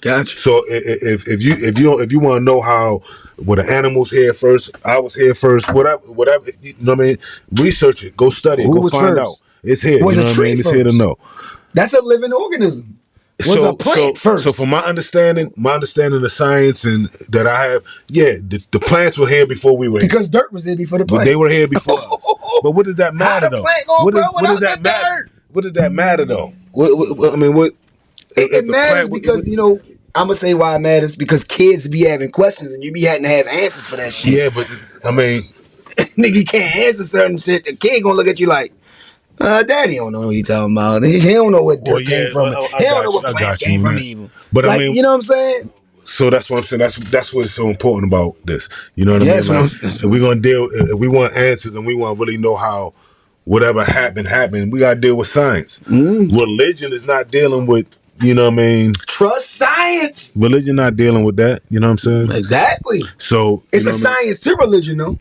Gotcha. So if you want to know how, were the animals here first, I was here first, whatever, you know what I mean? Research it, go study it, go find out. It's here. Was you know what I mean? It's here to know. That's a living organism. Was a plant first. So from my understanding of science and that I have, the plants were here before we were here. Because dirt was here before the plant. They were here before. But what does that matter though? What does that matter? What does that matter though? I mean, what? It matters because, you know, I'm going to say why it matters, because kids be having questions and you be having to have answers for that shit. Yeah, but, I mean... Nigga, you can't answer certain shit. The kid going to look at you like, Daddy don't know what you talking about. He don't know what dirt came from. He don't know what plants came from even. But like, I mean... You know what I'm saying? So that's what I'm saying. That's what's so important about this. You know what I mean? Like, if we're going to deal... If we want answers and we want to really know how whatever happened, we got to deal with science. Religion is not dealing with... You know what I mean? Trust science. Religion not dealing with that. You know what I'm saying? Exactly. So it's a science to religion, though.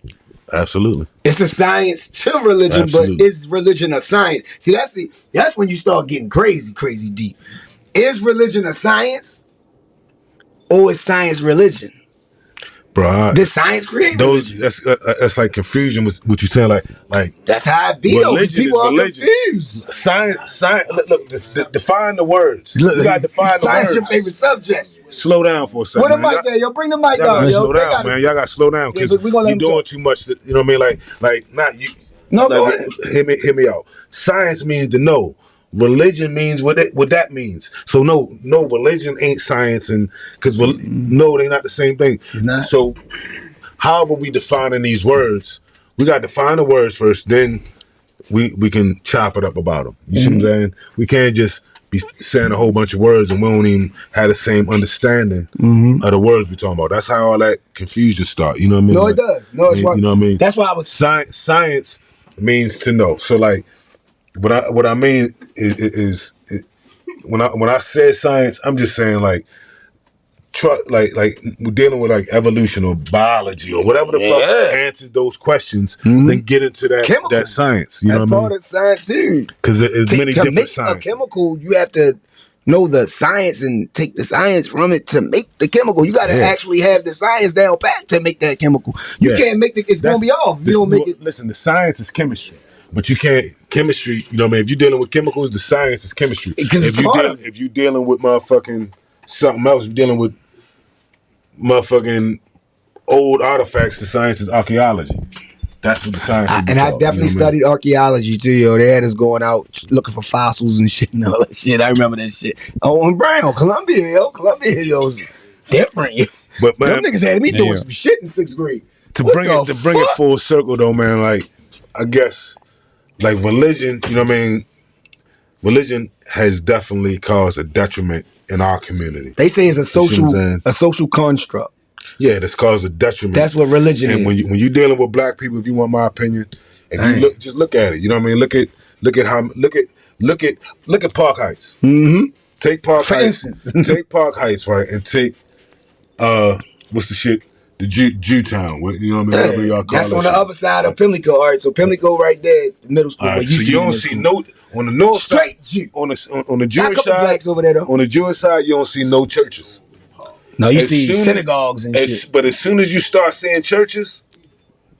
Absolutely. It's a science to religion, but is religion a science? See, that's when you start getting crazy deep. Is religion a science, or is science religion? Bro, did science create those? That's like confusion with what you're saying. Like that's how it be. People are confused. Science. Look, define the words. You gotta define the words. Science your favorite subject. Slow down for a second. Where the mic there? Yo, bring the mic down. Yo, slow down, man. Y'all gotta slow down because you're doing too much. You know what I mean? Like not you. No, go ahead. Hear me out. Science means to know. Religion means what that means. So no, religion ain't science, and because no, they're not the same thing. So, however we defining these words, we got to define the words first. Then we can chop it up about them. You see what I'm saying? We can't just be saying a whole bunch of words and we don't even have the same understanding of the words we talking about. That's how all that confusion start. You know what I mean? No, it does. No, it's right. You know what I mean? That's why I was science means to know. So like. What I mean is when I say science, I'm just saying like we're dealing with like evolution or biology or whatever the fuck answers those questions. Then get into that science. You know what I mean? Part of science too. Because there's many different make science. A chemical, you have to know the science and take the science from it to make the chemical. You got to actually have the science down pat to make that chemical. You can't make it's gonna be off. You don't make it. Listen, the science is chemistry. But you can't chemistry. You know what I mean? If you're dealing with chemicals, the science is chemistry. If you're dealing with motherfucking something else, you're dealing with motherfucking old artifacts. The science is archaeology. That's what the science is. And I definitely studied archaeology too, yo. They had us going out looking for fossils and shit and all that shit. I remember that shit. Oh, and Brian, Columbia, yo, is different. Yo. But man, them niggas had me doing some shit in 6th grade. To bring it full circle though, man. Like I guess. Like religion, you know what I mean? Religion has definitely caused a detriment in our community. They say it's a see what I'm saying? social construct. Yeah, that's caused a detriment. That's what religion and is. when you're dealing with black people, if you want my opinion, if you just look at it, you know what I mean? Look at Park Heights. Mm-hmm. Take Park For Heights. instance. Take Park Heights, right? And take what's the shit? The Jewtown. You know what I mean? Whatever y'all call That's that on the shit. other side of Pimlico. All right, so Pimlico right there, middle school. All where right, so you don't see no on the north straight side, Jew. on the Got a Jewish couple side. blacks over there though. On the Jewish side, you don't see no churches. No, you As see soon as- synagogues and shit. But as soon as you start seeing churches,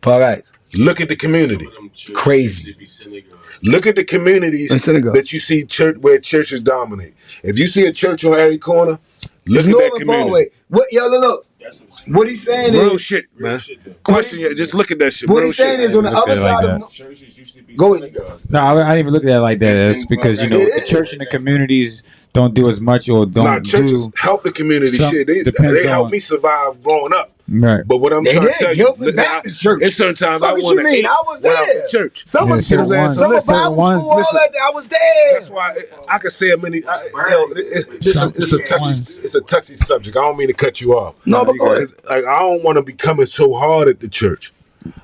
All right, look at the community. crazy. Look at the communities And synagogue. that you see where churches dominate. If you see a church on every corner, look at that Norman community. Broadway. What? Yo, look. What he's saying Real is, shit, man. Question, yeah, just look at that shit. what Real he's saying shit. is on the Look other at it like side that. of. Churches used to be Go ahead. synagogues. No, I didn't even look at that like that. That's because, you know, It the is. church and the communities don't do as much or don't Nah, churches do. help the community. Some- Shit, they depends helped on- me survive growing up. Right. But what I'm They trying did. to tell you, Guilford Baptist Church. it's certain times Fuck I what want you mean? I was there. church. Some Yeah, of certain ones. some of Certain Bible ones. school, all Listen. that. I was there. That's why I could say a many. It's a touchy subject. I don't mean to cut you off. No, but go ahead. It's like, I don't want to be coming so hard at the church.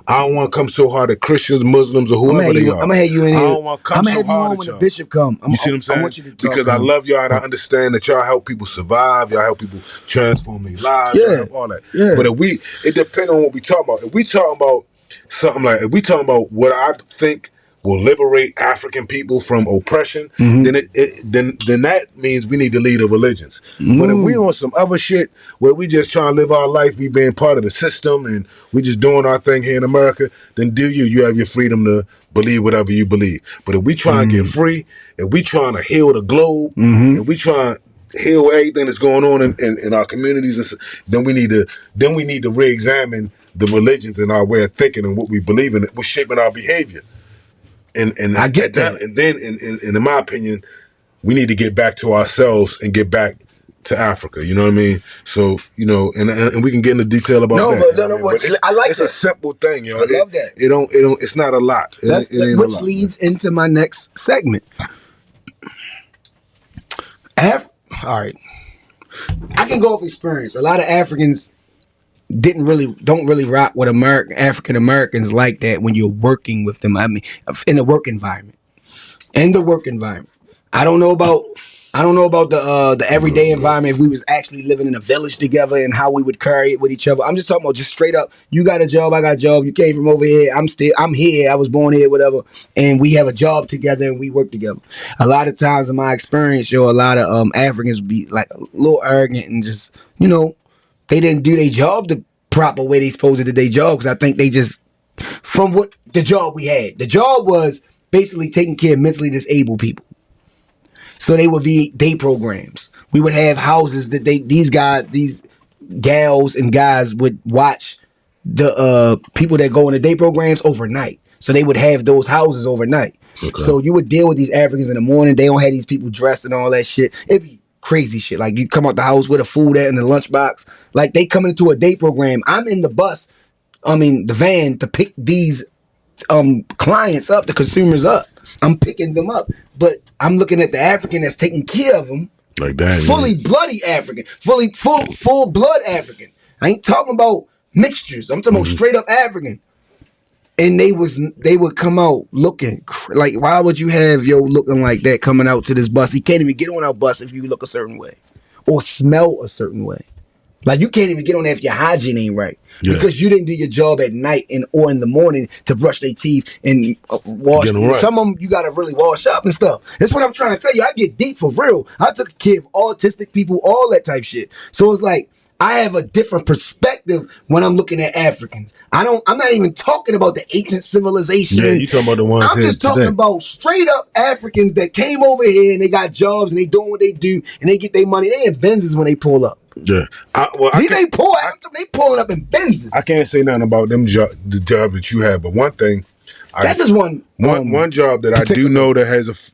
I don't want to come so hard at Christians, Muslims, or whoever they are. I'm gonna have you in I here. don't want to come I'm so gonna have you hard on at when the y'all. bishop come. You see what I'm saying? I want you to talk because to I him. love y'all and I understand that y'all help people survive. Y'all help people transform their lives. Yeah. Y'all help all that. Yeah. But it depends on what we talk about. If we talking about something like, if we talking about what I think will liberate African people from oppression, Mm-hmm. then that means we need to lead the religions. But if we on some other shit where we just trying to live our life, we being part of the system and we just doing our thing here in America, then you have your freedom to believe whatever you believe. But if we trying to get free, if we trying to heal the globe, if we trying to heal everything that's going on in our communities, then we need to re-examine the religions and our way of thinking and what we believe in. What's shaping our behavior. And I get that. And then, in my opinion, we need to get back to ourselves and get back to Africa. You know what I mean? So, you know, and we can get into detail about No, that. but you know no, what I mean? I like it's that. a simple thing, yo. I love that. It don't. It's not a lot. It ain't a Which lot, leads into my next segment. All right, I can go off experience. A lot of Africans don't really rock with African Americans like that when you're working with them. I mean, in the work environment. I don't know about the everyday environment if we was actually living in a village together and how we would carry it with each other. I'm just talking about just straight up. You got a job, I got a job. You came from over here. I'm here. I was born here, whatever. And we have a job together and we work together. A lot of times in my experience, a lot of Africans be like a little arrogant and just, you know, they didn't do their job the proper way they supposed to do their job, because I think they just, from what the job we had, the job was basically taking care of mentally disabled people. So they would be day programs. We would have houses that these gals and guys would watch the people that go into day programs overnight. So they would have those houses overnight. Okay. So you would deal with these Africans in the morning. They don't have these people dressed and all that shit. It'd be crazy shit. Like you come out the house with a food in the lunchbox. Like they come into a day program. I'm in the the van to pick these clients up, the consumers up. I'm picking them up. But I'm looking at the African that's taking care of them. Like that. Fully bloody African. Full blood African. I ain't talking about mixtures. I'm talking about straight up African. And they would come out looking like, why would you have looking like that coming out to this bus? He can't even get on our bus if you look a certain way or smell a certain way. Like you can't even get on there if your hygiene ain't right, because you didn't do your job at night or in the morning to brush their teeth and wash. Right. Some of them you gotta really wash up and stuff. That's what I'm trying to tell you. I get deep for real. I took care of autistic people, all that type shit. So it's like, I have a different perspective when I'm looking at Africans. I'm not even talking about the ancient civilization. Yeah, you talking about the ones I'm just talking about straight up Africans that came over here and they got jobs and they doing what they do and they get their money. They in Benzes when they pull up. Yeah, they pulling up in Benzes. I can't say nothing about them the job that you have, but one thing, that's just one job that I do know that has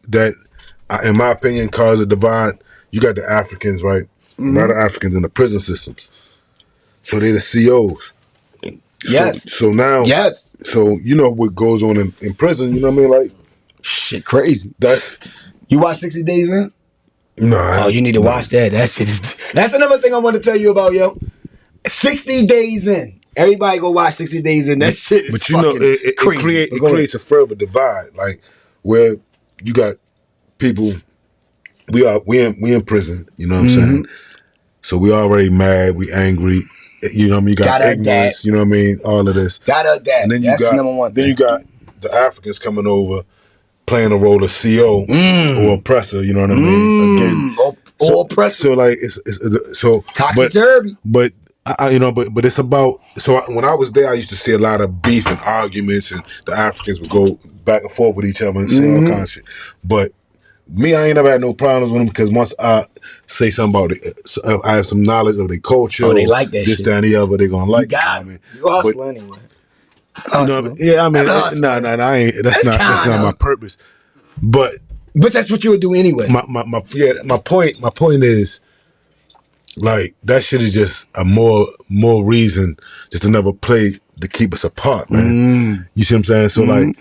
in my opinion, caused a divide. You got the Africans, right? A lot of Africans in the prison systems. So they're the COs. Yes. So now, yes. So you know what goes on in prison, you know what I mean? Like, shit crazy. You watch 60 Days In? No. Oh, you need to watch that. That shit is. That's another thing I want to tell you about, yo. 60 Days In. Everybody go watch 60 Days In. That shit is But you know, it creates a further divide, like where you got people. We in prison. You know what I'm saying? So we already mad. We angry. You know what I mean? You got ignorance. You know what I mean? All of this. Gotta adapt. And then That's the number one Then you got the Africans coming over, playing a role of CO or oppressor. You know what I mean? Again, or oppressor. So like it's so Toxic-turvy. but you know, but it's about. So when I was there, I used to see a lot of beef and arguments, and the Africans would go back and forth with each other and say all kinds of shit. But me, I ain't never had no problems with them because once I say something about it, I have some knowledge of their culture. Oh, they like that this, shit. that, and the other. They gonna like. You got it. You hustle anyway. You know, yeah, I mean, I ain't. That's not my purpose. But that's what you would do anyway. My point is, like, that shit is just a more reason just another play to keep us apart, man. You see what I'm saying? So like,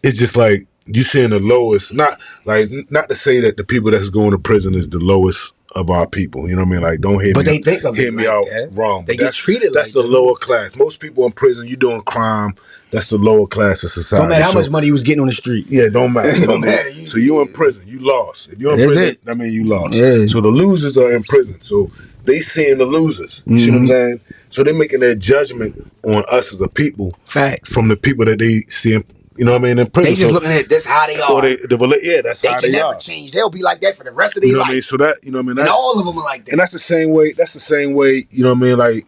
it's just like you seeing the lowest. Not to say that the people that's going to prison is the lowest of our people. You know what I mean? Like, don't hear me out wrong. They get treated that's the lower class. Most people in prison, you doing crime. That's the lower class of society. Don't matter how much money you was getting on the street. Yeah, don't matter. Don't matter. So you in prison, you lost. If you're in prison, that means you lost. Yeah. So the losers are in prison. So they seeing the losers. You see what I'm saying? So they're making their judgment on us as a people. Facts. From the people that they see in, you know what I mean, in prison. They just looking at this how they are. That's how they can are. never change. They'll be like that for the rest of their You know life. what I mean? So that, you know what I mean? And all of them are like that. And that's the same way, you know what I mean? Like,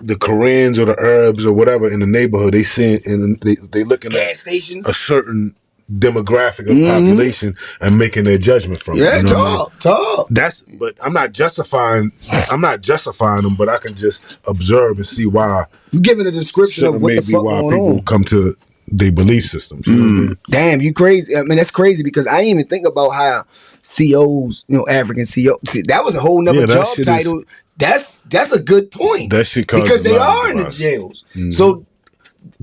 the Koreans or the Arabs or whatever in the neighborhood, they see and they looking gas at stations, a certain demographic of population and making their judgment from it. Yeah, you know talk. But I'm not justifying them, but I can just observe and see why you giving a description of what the fuck why going people on. come to their belief systems. You know what I mean? Damn, you crazy. I mean, that's crazy because I didn't even think about how COs, African COs. See, that was a whole nother job title. That's a good point. That shit because they are in the jails. So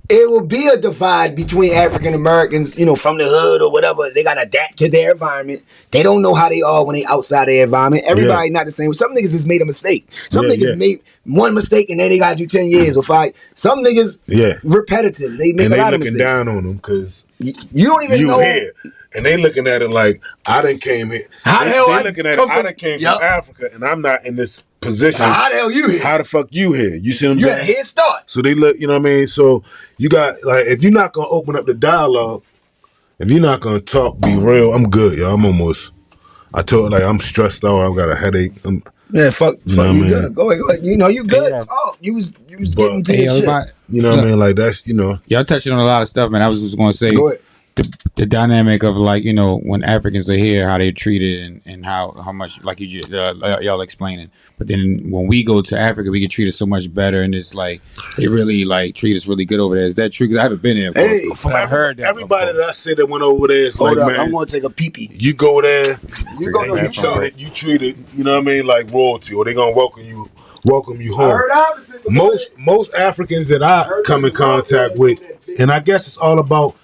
it will be a divide between African Americans, from the hood or whatever. They gotta adapt to their environment. They don't know how they are when they outside their environment. Everybody not the same. Some niggas just made a mistake. Some niggas made one mistake and then they gotta do 10 years or 5. Some niggas repetitive. They make a lot of mistakes. And they looking down on them because you don't even know. Here. And they looking at it like I done came here. How the hell they looking at it? I done came from Africa and I'm not in this position. So how the hell you here? How the fuck you here? You see what I'm you saying? You had a head start. So they look, you know what I mean? So you got, like, if you're not gonna open up the dialogue, if you're not gonna talk, be real, I'm good, yo. I told I'm stressed out, I've got a headache. Fuck you good. Go ahead. You good. Talk. You was getting to your shit. You know what I mean? Like that's, Y'all touching on a lot of stuff, man. I was just gonna say go ahead. The dynamic of when Africans are here, how they're treated and how much like you just y'all explaining. But then when we go to Africa, we get treated so much better, and it's like they really treat us really good over there. Is that true? Because I haven't been there. I heard that. Everybody that I say that went over there is man, I'm gonna take a pee-pee. You go there, you treat it, you know what I mean, like royalty, or they gonna welcome you home. I heard opposite, most Africans that I come in contact with, and I guess it's all about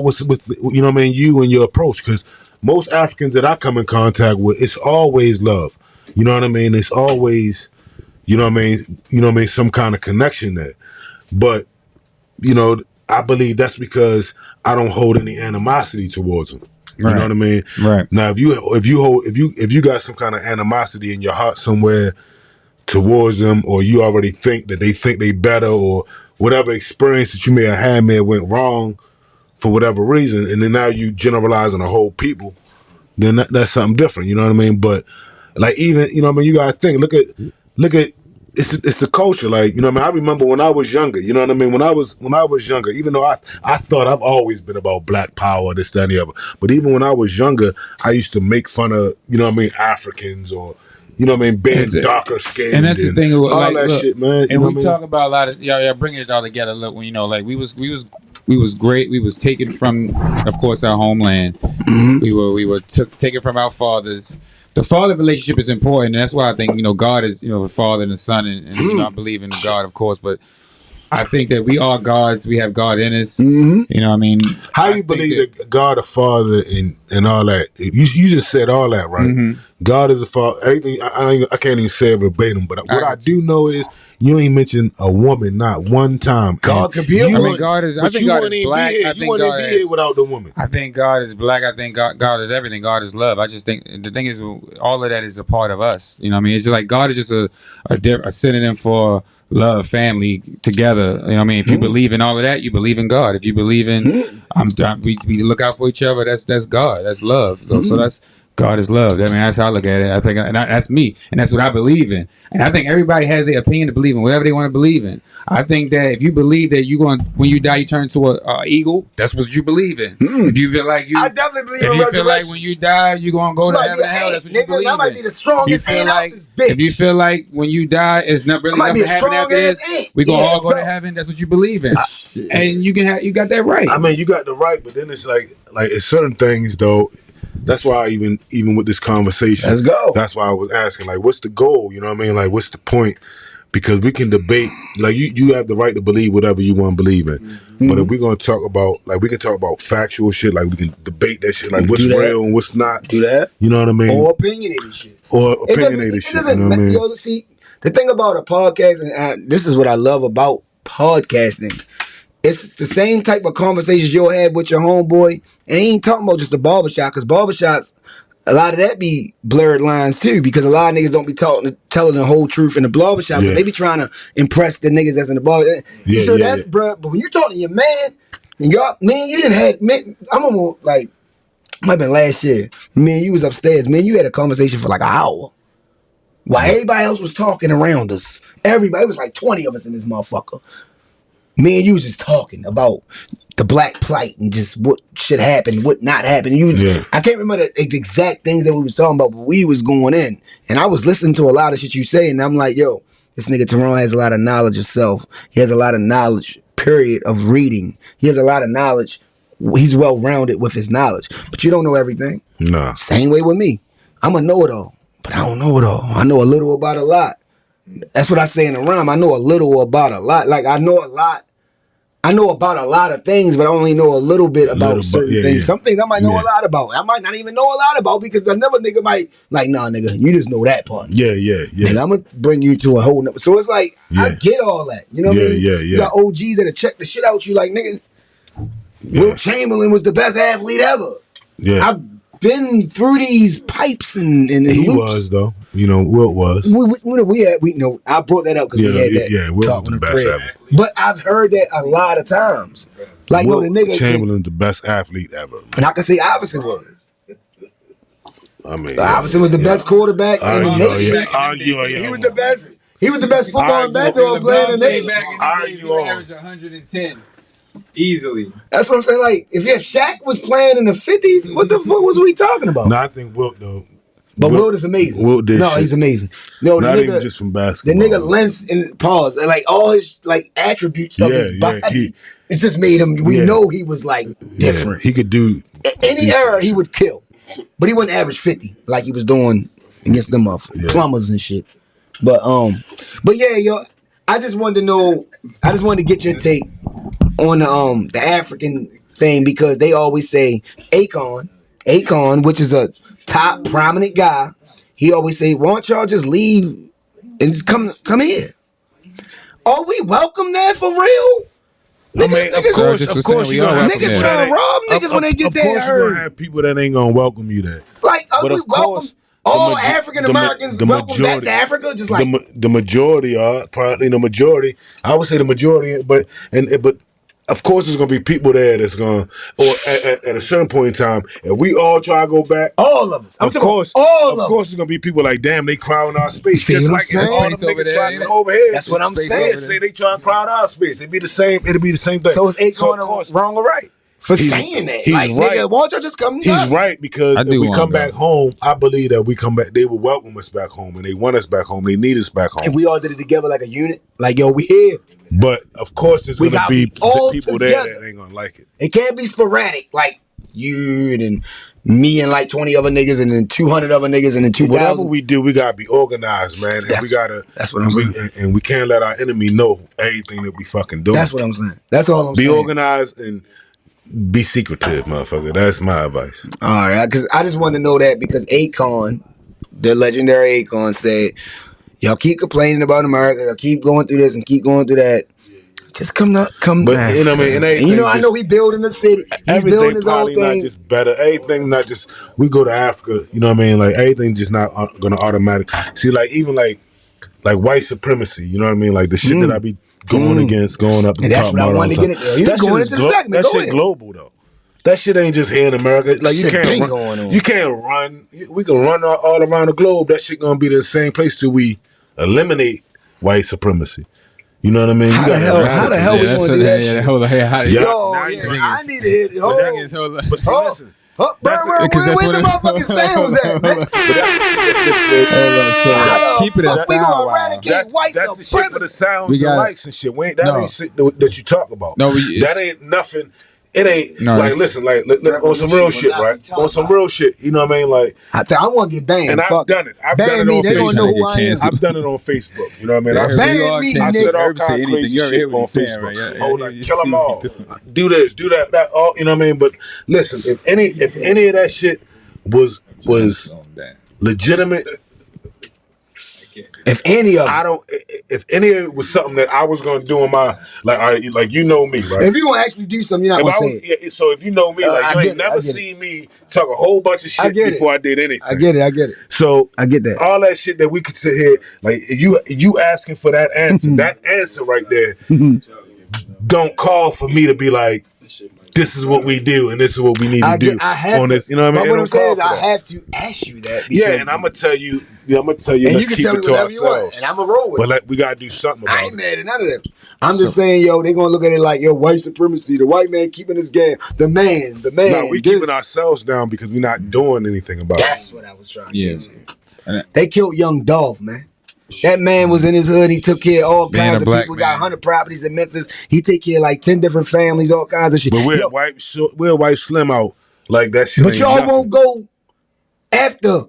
what's with you know what I mean, you and your approach. Because most Africans that I come in contact with, it's always love. You know what I mean? It's always, you know what I mean, some kind of connection there. But I believe that's because I don't hold any animosity towards them. You know what I mean? Right. Now, if you got some kind of animosity in your heart somewhere towards them, or you already think that they better, or whatever experience that you may have had may have went wrong for whatever reason, and then now you generalizing the whole people, then that's something different. You know what I mean? But like, even, you know what I mean, you gotta think, look at it's the culture. Like, you know what I mean? I remember when I was younger, you know what I mean? When I was younger, even though I thought I've always been about black power, this, that, and the other. But even when I was younger, I used to make fun of, you know what I mean, Africans, or, you know what I mean, being darker skinned. And that's the thing, all that shit, man. And we talk about a lot of y'all bringing it all together. Look, when we was great. We was taken from, of course, our homeland. Mm-hmm. We were taken from our fathers. The father relationship is important, and that's why I think God is the father and the son, and I believe in God, of course. But I think that we are gods. We have God in us. Mm-hmm. You know what I mean? How I you think believe that God the Father and all that? You just said all that, right? Mhm. God is the Father. Everything I can't even say it verbatim, but what I do know is you ain't mentioned a woman not one time. God could be a I woman. mean, God is. I But think you God wouldn't is even black. be here. I You think wouldn't God even be here is. without the woman. I think God is black. I think God is everything. God is love. I just think the thing is, all of that is a part of us. You know what I mean? It's just like God is just a synonym for love, family, together. You know what I mean? If you believe in all of that, you believe in God. If you believe in, we look out for each other. That's God. That's love. So that's God is love. I mean, that's how I look at it. I think that's me, and that's what I believe in. And I think everybody has their opinion to believe in whatever they want to believe in. I think that if you believe that you're going, when you die, you turn into a eagle, that's what you believe in. If you feel like I definitely believe if in you feel like resurrection. when you die, you're gonna go You to might heaven be and hell, an that's ant, what you nigga, believe and I might in. be the strongest ant out this bitch. If you feel like when you die, it's not really I might be nothing a happen after strong-ass this, ant. we gonna Yeah, all let's go to go. heaven. That's what you believe in, and you got that right. I mean, you got the right, but then it's like it's certain things though. That's why even with this conversation, Let's go. That's why I was asking, like, what's the goal? You know what I mean? Like, what's the point? Because we can debate, like you have the right to believe whatever you want to believe in. But if we're gonna talk about, like, we can talk about factual shit, like we can debate that shit, like what's Do that. real and what's not. Do that. You know what I mean? Or opinionated shit. Or It opinionated shit. You doesn't know what I mean? yo, see, the thing about a podcast, and this is what I love about podcasting, it's the same type of conversations you'll have with your homeboy, and he ain't talking about just the barbershop, because barbershops, a lot of that be blurred lines too, because a lot of niggas don't be telling the whole truth in the barbershop, but Yeah. they be trying to impress the niggas that's in the barbershop. Yeah, So yeah, that's, yeah. bruh, but when you talking to your man, and y'all, man, you didn't have, man, I'm almost like, might have been last year, man, you was upstairs, man, you had a conversation for like an hour. While everybody else was talking around us. Everybody, it was like 20 of us in this motherfucker. Me and you was just talking about the black plight and just what should happen, what not happen. I can't remember the exact things that we was talking about, but we was going in. And I was listening to a lot of shit you say, and I'm like, yo, this nigga Tyrone has a lot of knowledge of self. He has a lot of knowledge, period, of reading. He has a lot of knowledge. He's well-rounded with his knowledge. But you don't know everything. Nah. Same way with me. I'm a know-it-all, but I don't know it all. I know a little about a lot. That's what I say in the rhyme. I know a little about a lot. Like, I know a lot. I know about a lot of things, but I only know a little bit about certain things. Some things I might know a lot about. I might not even know a lot about, because another nigga might, like, nah, nigga, you just know that part. Yeah. Nigga, I'm going to bring you to a whole nother. So it's like, I get all that. You know what I mean? You got OGs that'll check the shit out you like, nigga, Wilt Chamberlain was the best athlete ever. Yeah. I've been through these pipes and He loops. was, though. You know, Wilt was. We know, I brought that up because we had that. Yeah, Wilt talk was the on the best thread. ever. But I've heard that a lot of times. Like, Wilt the nigga Chamberlain, the best athlete ever. and I can say Iverson was. I mean, Iverson was the best quarterback in the nation. Argue, He was the best. He was the best football and basketball player in the nation. averaged 110 easily. That's what I'm saying. Like, if Shaq was playing in the 50s, what the fuck was we talking about? No, I think Wilt, though. But Wilt is amazing. Wilt did shit. He's amazing. No, the Not nigga, even just from the basketball. nigga length and pause, like all his like attributes of his body, it just made him. We know he was like different. He could do Any era he would kill, but he wouldn't average 50 like he was doing against them plumbers and shit. But yeah, yo, I just wanted to know. I just wanted to get your take on the African thing, because they always say Akon, which is a top prominent guy. He always say, "Why don't y'all just leave and just come here?" Are we welcome there for real? I mean, of course, we are welcome niggas there. trying to rob niggas when they get there. Of course, you're gonna have people that ain't gonna welcome you there. Like, are But we of course, welcome? All African Americans welcome back to Africa, just like the majority are probably the majority. I would say the majority, but of course there's gonna be people there that's gonna, or at a certain point in time, if we all try to go back, all of us. Of course, there's gonna be people like, damn, they crowding our space. See Just what like I'm all saying? them niggas trying to come over here. That's what I'm Space saying. over there. Say they trying to crowd our space. It'd be the same thing. So is Akon of course, wrong or right for He's- saying that? he's Like, right. nigga, why don't y'all just come? He's right, because I if do we want come to go. back home, I believe that we come back, they will welcome us back home, and they want us back home. They need us back home. If we all did it together like a unit, like, yo, we here. But of course, there's We gonna gotta be be all people together. there that ain't gonna like it. It can't be sporadic, like you and me and like 20 other niggas, and then 200 other niggas, and then 2,000. Whatever we do, we gotta be organized, man. And we gotta. That's what I'm saying. And we can't let our enemy know everything that we fucking doing. That's what I'm saying. That's all I'm saying. Be organized and be secretive, motherfucker. That's my advice. All right, because I just want to know that because Akon, the legendary Akon, said, "Y'all keep complaining about America. Y'all keep going through this and keep going through that. Just come back." You know what I mean? And you know, I know he building the city. He's everything building his own probably thing. not just better. Everything not just. We go to Africa. You know what I mean? Like everything just not gonna automatic. See, like even like white supremacy. You know what I mean? Like the shit that I be going against, going up. And that's what I wanted to get into. You going into the segment. That Go shit ahead. global though. That shit ain't just here in America. Like you Shit can't been run. going on. You can't run. We can run all around the globe. That shit gonna be the same place till we eliminate white supremacy. You know what I mean? How the hell we gonna do that shit? Hold on, hey, how Yeah. Yo, Now yeah, you- I need to hit it. Hold on. But see, Oh. listen. Oh, where because that's the what it- motherfucking sounds at, man? But that's the shit. How the keep it as fuck we Bow gonna Wow. eradicate white That's the shit for the supremacy? sounds We and got- likes and shit. That No. ain't shit that you talk about. No, that ain't nothing. It ain't No, like it's- listen, like on some real shit, right? On some real shit, you know what I mean? Like, I want to get banned. and I've Fuck. done it. I've Ban done it me, on they gonna know Facebook. who I am. I've done it on Facebook. You know what I mean? I've Ban said, me, I nigga. said all Herb say kinds of anything. crazy You heard shit what on he's saying, Facebook. right? Yeah, Oh, yeah, like you kill see them what all. he doing. Do this, do that, all. You know what I mean? But listen, if any of that shit was legitimate. If any of I don't. If any of it was something that I was gonna do in my like you know me, right? If you gonna actually do something, you're not If gonna I say was, it. yeah, so if you know me, like I you get ain't it, I never get it. seen me talk a whole bunch of I shit get it. before I did anything. I get it. So I get that. all that shit that we could sit here, like you asking for that answer, that answer right there, don't call for me to be like, this is what we do and this is what we need to do I have on to. this. You know what I mean? But It what I'm don't saying call is for I that. have to ask you that. Yeah, because- and I'm gonna tell you. And and let's you can keep tell me it to whatever you want, ourselves. and I'm a roll with But it. like we gotta do something I about ain't it. mad at none of that. I'm just saying, yo, they gonna look at it like, yo, white supremacy, the white man keeping his game, the man. No, we this. keeping ourselves down because we're not doing anything about it. That's what I was trying to Yeah. get to. They killed young Dolph, man. That man was in his hood. He took care of all Being kinds a of black people. man. Got 100 properties in Memphis. He take care of like 10 different families, all kinds of shit. But Yo, we'll wipe Slim out like that shit. but ain't y'all nothing. won't go after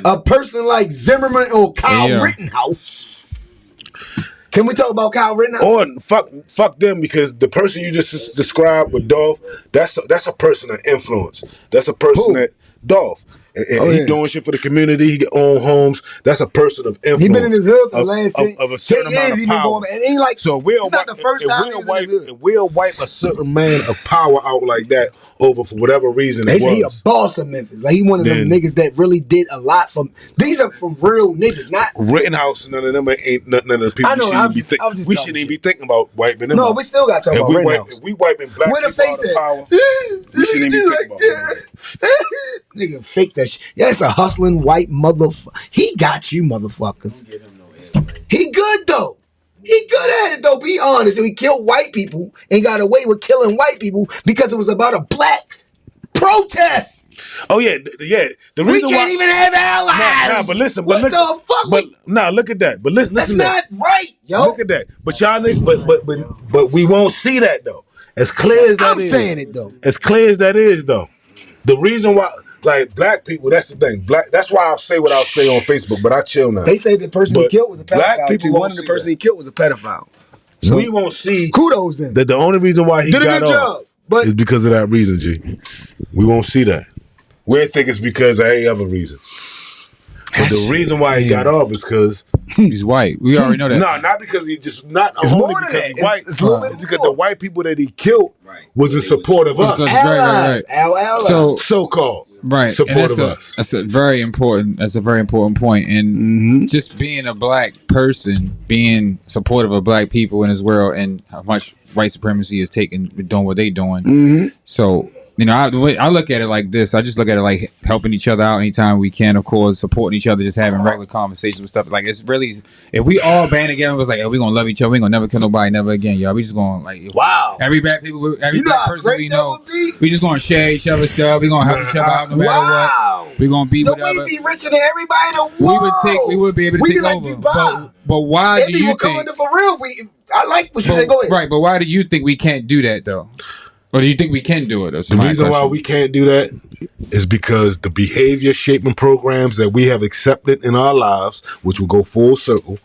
a person like Zimmerman or Kyle Yeah. Rittenhouse. Can we talk about Kyle Rittenhouse? Or fuck them because the person you just described with Dolph, that's a person of influence. That's a person Who? that Dolph. And Oh, he yeah. doing shit for the community. He own homes. That's a person of influence. He been in his hood for the of- last of 10, a certain 10 amount years. of He been power. going, and it ain't like So we'll it's not the first time he was in his hood. we'll wipe a certain man of power out like that over for whatever reason They it say he a was. boss of Memphis. Like he one of them Then- niggas that really did a lot from. These are from real niggas, not. Rittenhouse, none of them ain't none of the people I know, we I'm shouldn't be just- I'm just we talking shouldn't even shit. be thinking about wiping them No, out. we still got to talk If about we Rittenhouse. if we wiping black Where the people face out of at? power, we shouldn't even be thinking about Rittenhouse. Nigga, fake that shit. Yeah, it's a hustling white motherfucker. He got you, motherfuckers. He good though. He good at it though. Be honest. He killed white people and got away with killing white people because it was about a black protest. Oh yeah, yeah. The We reason can't why, even have allies. Nah, but listen, what but look, the fuck? but look at that. But listen, That's listen to not right, that. yo. Look at that. But y'all niggas, but we won't see that though. As clear as that I'm is. saying it though. As clear as that is though. The reason why, like black people, that's the thing. That's why I'll say what I'll say on Facebook. But I chill now. They say the person he But killed was a black pedophile. people Too. won't One of the see person that. he killed was a pedophile. We won't see Kudos then. that the only reason why he Did a got good off job, but is because of that reason, G. We won't see that. We think it's because of any other reason. But the reason why he got off is because He's white. We already know that. no, not because he just not It's only more than because that. he's white. It's a little bit It's because more. the white people that he killed was in support of us, Right, allies, right. our allies. So so-called right, support and of us. that's a very important. That's a very important point. And just being a black person, being supportive of black people in this world, and how much white supremacy is taking, doing what they doing. So you know, I look at it like this. I just look at it like helping each other out anytime we can. Of course, supporting each other, just having regular conversations with stuff. Like it's really, if we all band together, it was like, oh, we gonna love each other. We gonna never kill nobody, never again, y'all. We just gonna like, wow. every black people, every You know black how person we great that know, would be? we just gonna share each other's stuff. We gonna help each other out no matter Wow. what. We gonna be No, whatever. we'd be richer than everybody in the world. We would be able to We'd take be like over. Dubai. But why If do people you coming think? to for real, I like what you say. Go ahead. Right, but why do you think we can't do that though? Or do you think we can do it? The reason why we can't do that is because the behavior shaping programs that we have accepted in our lives, which will go full circle,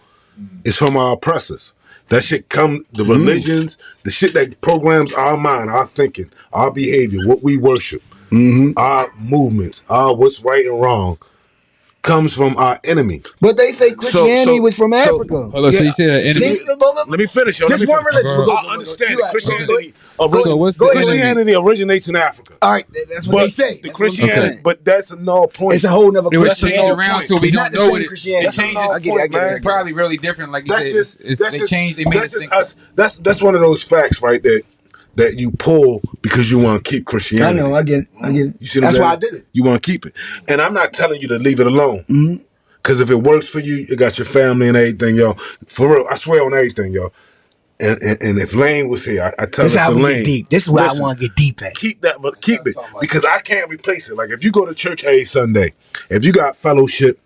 is from our oppressors. That shit the religions, the shit that programs our mind, our thinking, our behavior, what we worship, our movements, our what's right and wrong, comes from our enemy. But they say Christianity was from Africa. Hold on, so you say that enemy? Let me finish. Yo. Just one religion. I understand that Christianity. So what's the Christianity originates in Africa. All right, that's what they say. The Christianity, but that's a null point. It's a whole nother It was question. changed around, so we It's don't not the know same what it Christianity. it changes. I get it. It's probably really different. Like you said, they changed. They made that's it just think. us. That's one of those facts, right? That you pull because you want to keep I Christianity. know. I get it. You see what That's I'm why I saying? did it. You want to keep it, and I'm not telling you to leave it alone. Because if it works for you, you got your family and everything, yo. For real, I swear on everything, yo. And if Lane was here, I tell This is us how to we Lane. get deep. This is where listen, I want to get deep at. Keep that, but keep it because I can't replace it. Like if you go to church every Sunday, if you got fellowship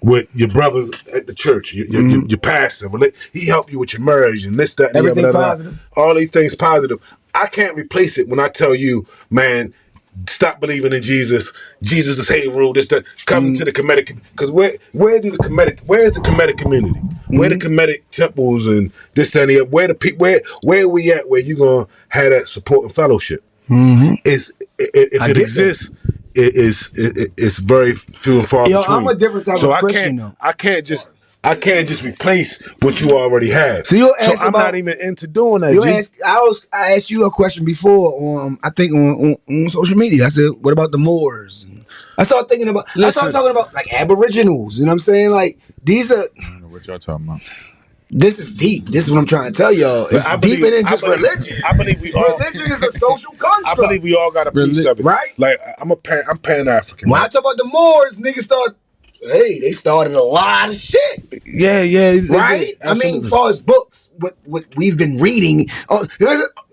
with your brothers at the church, your pastor, he help you with your marriage and this, that, and Everything blah, blah, blah. positive. All these things positive. I can't replace it when I tell you, man, stop believing in Jesus. Jesus is hate rule. This, that. Come to the Kemetic, because where's the Kemetic community? Where the Kemetic temples and this, that, and the other? Where are we at? Where you gonna have that support and fellowship? If it exists, it's very few and far between. I'm a different type of Christian, though. I can't just replace what you already have. So you'll ask I'm about- not even into doing that. You G. I asked you a question before I think on social media. I said, "What about the Moors?" And I started thinking about. I started talking about like Aboriginals. You know what I'm saying? Like these are. I don't know what y'all talking about. This is deep. This is what I'm trying to tell y'all. It's deeper than just religion. I believe we all. Religion is a social construct. I believe we all got a piece of it, right? Like I'm Pan African. When I talk about the Moors, niggas start. Hey, they started a lot of shit. Yeah, Right? I mean, as far as books, what we've been reading,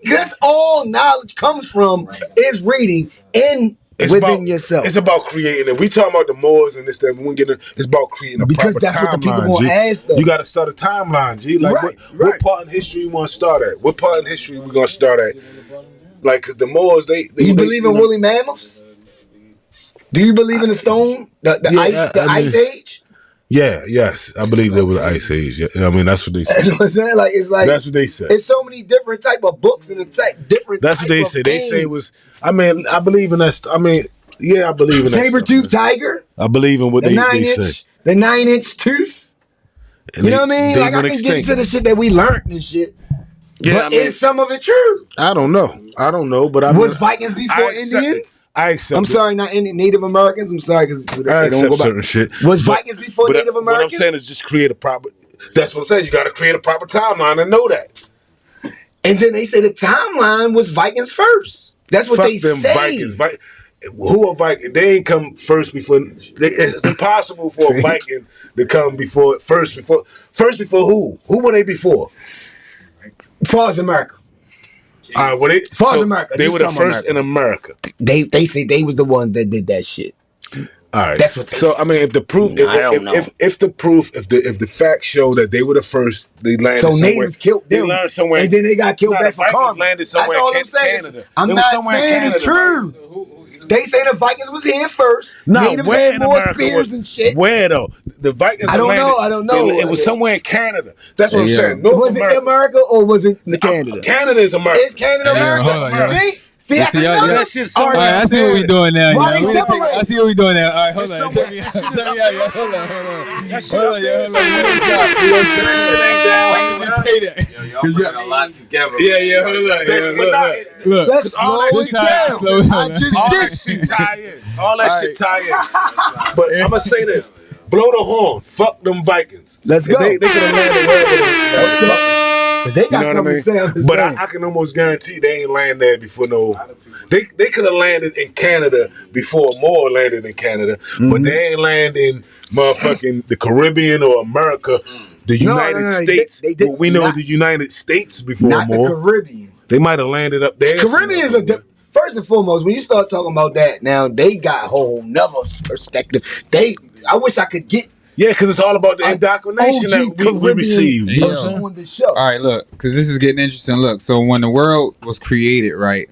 that's all knowledge comes from is reading within yourself. It's about creating it. We talking about the Moors and this, that. We get it. It's about creating a Because proper that's timeline. what the people gonna G. ask, though. You got to start a timeline, G. Like Right. what part in history you want to start at? What part in history we gonna start at? Like, cause the Moors, they Do you believe in woolly mammoths? Do you believe in the stone, the ice age? Yeah, yes, I believe there was an ice age. Yeah, I mean that's what they That's said. what I'm saying. Like it's like That's what they said. It's so many different type of books and different. That's what they say. They say it was. I mean, I believe in that. I mean, yeah, I believe in that. Saber-tooth tiger. I believe in what The they 9-inch, say. the 9-inch tooth. And You know what I mean? they Like I went can extinct. get to the shit that we learned and shit. Yeah, but I mean, is some of it true? I don't know. But I Was mean, Vikings before I accept Indians? it. I accept. I'm it. sorry, not any Native Americans. I'm sorry because they I don't go accept back. certain shit. Was Vikings before but Native What I'm Americans? saying is just create a proper. That's what I'm saying. You got to create a proper timeline and know that. And then they say the timeline was Vikings first. That's what Fuck they them say. Vikings. Who are Vikings? They ain't come first before. It's impossible for a Viking to come first before who? Who were they before? Far as America. All right, well, Far as America. They Just were the talking first about in America. They say they was the ones that did that shit. All right, That's what they So say. I mean, if the proof, I don't know. if the facts show that they were the first, they landed So somewhere. natives killed They them, learned somewhere, and then they got killed Nah, back the for Vikings karma. landed That's somewhere all in I'm saying. Canada. I'm They was not somewhere in saying it's Canada, true. They say the Vikings was here first. No, Natives where had in more America spears and shit. Where though? The Vikings. I don't landed- know, I don't know. It was somewhere in Canada. That's what I'm Yeah. saying. North Was it America or was it Canada? Canada is America. Is Canada Yeah, America? hold on, yeah. See, Yeah, that's see, y'all- another that shit's argument. All right, I see what we doing now. Why Yeah. they separate? I see what we doing now. All right, hold It's on. somewhere- Check me out. that shit is Check me up out. there. Yeah, hold on. That shit Hold up on, there. yeah, hold on. We don't stop. We don't stop. That shit ain't down. Why you even say that? Y'all bring a lot together. Yeah, hold on. Yeah, look. Let's slow all that it shit down. slow it I down. just All did that shit tie in. All that All shit tie in. But I'm gonna say this: blow the horn. Fuck them Vikings. Let's If go. They could have landed wherever. Because they got You know what I something mean? to say. I'm just But saying. I can almost guarantee they ain't land there before no. They could have landed in Canada before more landed in Canada, but they ain't land in motherfucking the Caribbean or America, the No, United no, States. they did Well, we know not- the United States before Not the more. Caribbean. They might have landed up there. Caribbean is first and foremost, when you start talking about that, now they got a whole nother perspective. I wish I could get Yeah, because it's all about the indoctrination OG that we receive. Caribbean Yeah. person on the show. All right, look, because this is getting interesting. Look, so when the world was created, right,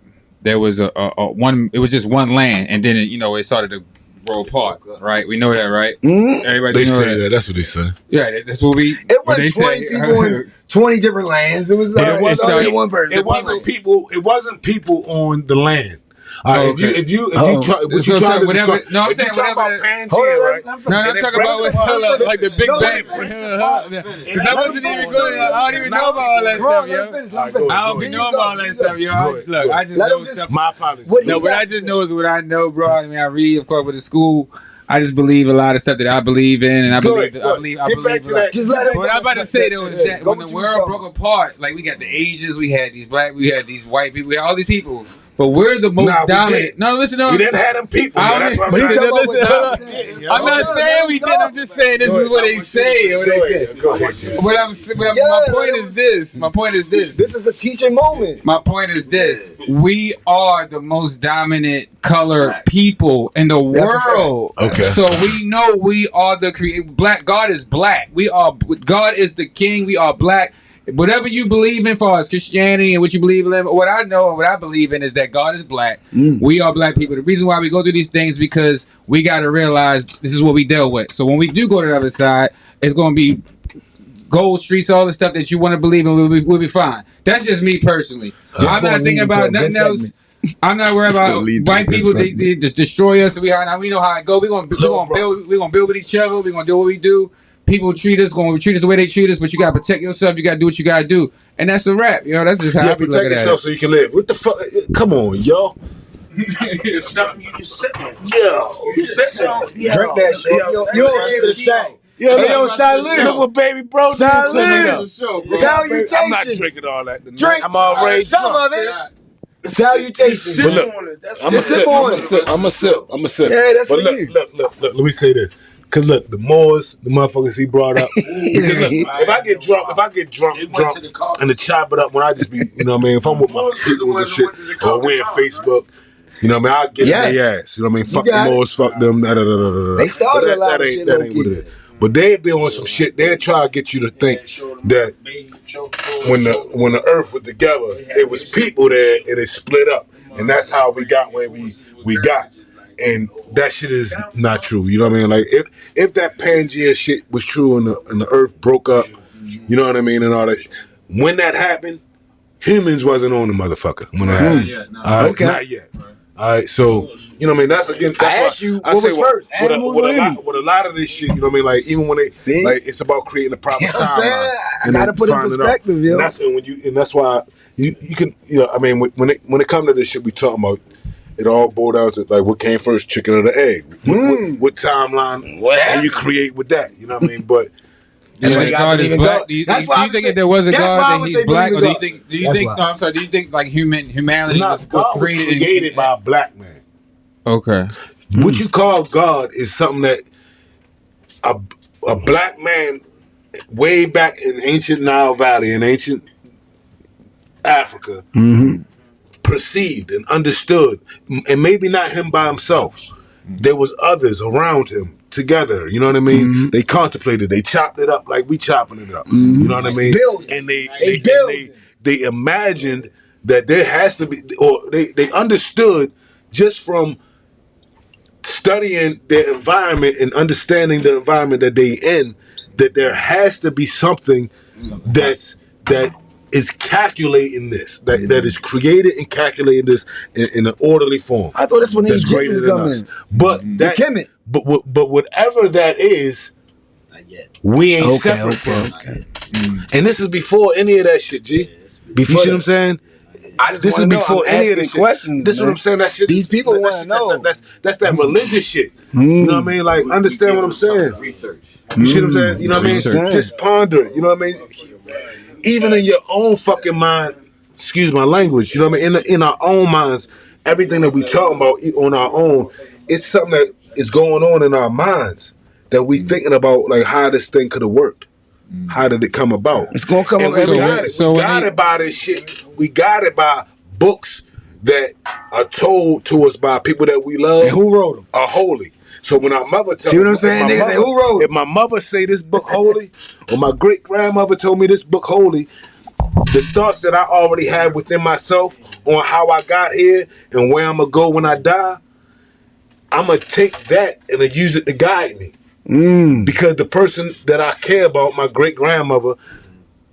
there was a one. It was just one land, and then it started to grow apart. Right? We know that, right? Everybody They know say that. That's what they say. Yeah, that's what we. It what they wasn't 20 say. people in 20 different lands. It was only one person. It wasn't people. It wasn't people on the land. If you try, what So you trying to whatever- describe? no, I'm if you saying talk whatever- about Pangea, Hold on, right? No, I'm And talking about like the Big No, Bang. let Because I wasn't even going. I don't even know about all that stuff, yo. I don't be knowing about all that stuff, yo. Look, I just know stuff. My apologies. No, what I just know is what I know, bro. I mean, I read, of course, with the school. I just believe a lot of stuff that I believe in, and I believe. Get I back believe to a lot. that. Just let him. What I'm about to say though is that Go when the what you were world talking broke apart, like we got the Asians, we had these black, we had these white people, we had all these people, but we're the most Nah, we dominant. did. No, listen, no. We didn't have them people. I yo. don't That's what I'm But he saying. talking about Listen, what hold God on. did, yo. I'm not saying we did. I'm just saying this is what they say. What they say. Go ahead, Jim. My point is this. My point is this. This is the teaching moment. My point is this: we are the most dominant colored people in the That's a fact. world. Okay. So we know we are the black. God is black. We are. God is the king. We are black. Whatever you believe in, for us Christianity and what you believe in, what I know and what I believe in is that God is black. We are black people. The reason why we go through these things is because we got to realize this is what we dealt with. So when we do go to the other side, it's going to be gold streets, all the stuff that you want to believe in, we'll be fine. That's just me personally. I'm not thinking about nothing else. I'm not worried about white people. They just destroy us. We know how it go. We're gonna build with each other. We're gonna do what we do. People treat us the way they treat us, but you gotta protect yourself. You gotta do what you gotta do, and that's a wrap. That's just how I be Protect looking at yourself it. so you can live. What the fuck? Come on, yo. It's something you sit on. You sit Drink that shit. You don't give it a shot. Yo, salute. Look what baby bro did to me, though. Salutations. I'm not drinking all that tonight. Drink. I'm already Some drunk. of it. Salutations. But look, I'm a sip. I'm a sip. Yeah, that's but for you. look. Let me say this. Cause look, the Moors, the motherfuckers he brought up. Look, if I get drunk, and to chop it up when I just be, you know what I mean? If I'm with my people and shit, or we in Facebook, you know what I mean? I'll get in their ass. You know what I mean? Fuck the Moors, fuck them. They started a lot of shit. That ain't what it is. But they'd be on some shit. They'd try to get you to think that when the earth was together, it was people there and it split up. And that's how we got where we got. And that shit is not true. You know what I mean? Like if that Pangea shit was true and the earth broke up, you know what I mean, and all that. When that happened, humans wasn't on the motherfucker. When that happened. All right, not yet. All right, so you know what I mean. That's again. That's I asked you what was first. With a lot of this shit, you know what I mean. Like even when they like, it's about creating the proper You know what I'm timeline. saying? I and gotta then put it in finding out. perspective, yo. And that's why you can, you know, I mean, when it comes to this shit we talking about, it all boiled down to like what came first, chicken or the egg? What timeline and you create with that? You know what I mean? But That's why you gotta God believe is in black. God. Do you That's why I think would if there was a say- that's why I God would that say he's black, or believe do in you think? Do you That's think? why. No, I'm sorry. Do you think like humanity was God was created by a black man. Okay. What you call God is something that a black man way back in ancient Nile Valley, in ancient Africa, perceived and understood, and maybe not him by himself. There was others around him together. You know what I mean? They contemplated. They chopped it up like we chopping it up. You know what I mean? Building. And building. they imagined that there has to be, or they understood just from studying their environment and understanding the environment that they in, that there has to be something that is calculating this, that is created and calculating this in an orderly form. I thought that's when the That's greater Egyptians than come us. in. But that, Kemet. but whatever that is, we ain't separate from. And this is before any of that shit, G. Before You see that. what I'm saying? I just This is wanna know. before I'm any of asking this shit. questions, This is what man. I'm saying. That shit. These people that wanna shit- know. That's that religious shit. You know what I mean? Like, understand what I'm saying. Research. You see what I'm saying? You know what I mean? Research. Just ponder it. You know what I mean? Even in your own fucking mind, excuse my language. You know what I mean? In our own minds, everything that we talking about on our own, it's something that is going on in our minds that we thinking about, like how this thing could have worked. How did it come about? It's gonna come And up we every got day. it. So We when got they- it by this shit. We got it by books that are told to us by people that we love. And who wrote them? Are holy. So when our mother tells See what I'm saying? Niggas say, who wrote it? If my mother say this book holy, or my great grandmother told me this book holy, the thoughts that I already have within myself on how I got here and where I'm gonna go when I die, I'm gonna take that and use it to guide me. Because the person that I care about, my great grandmother,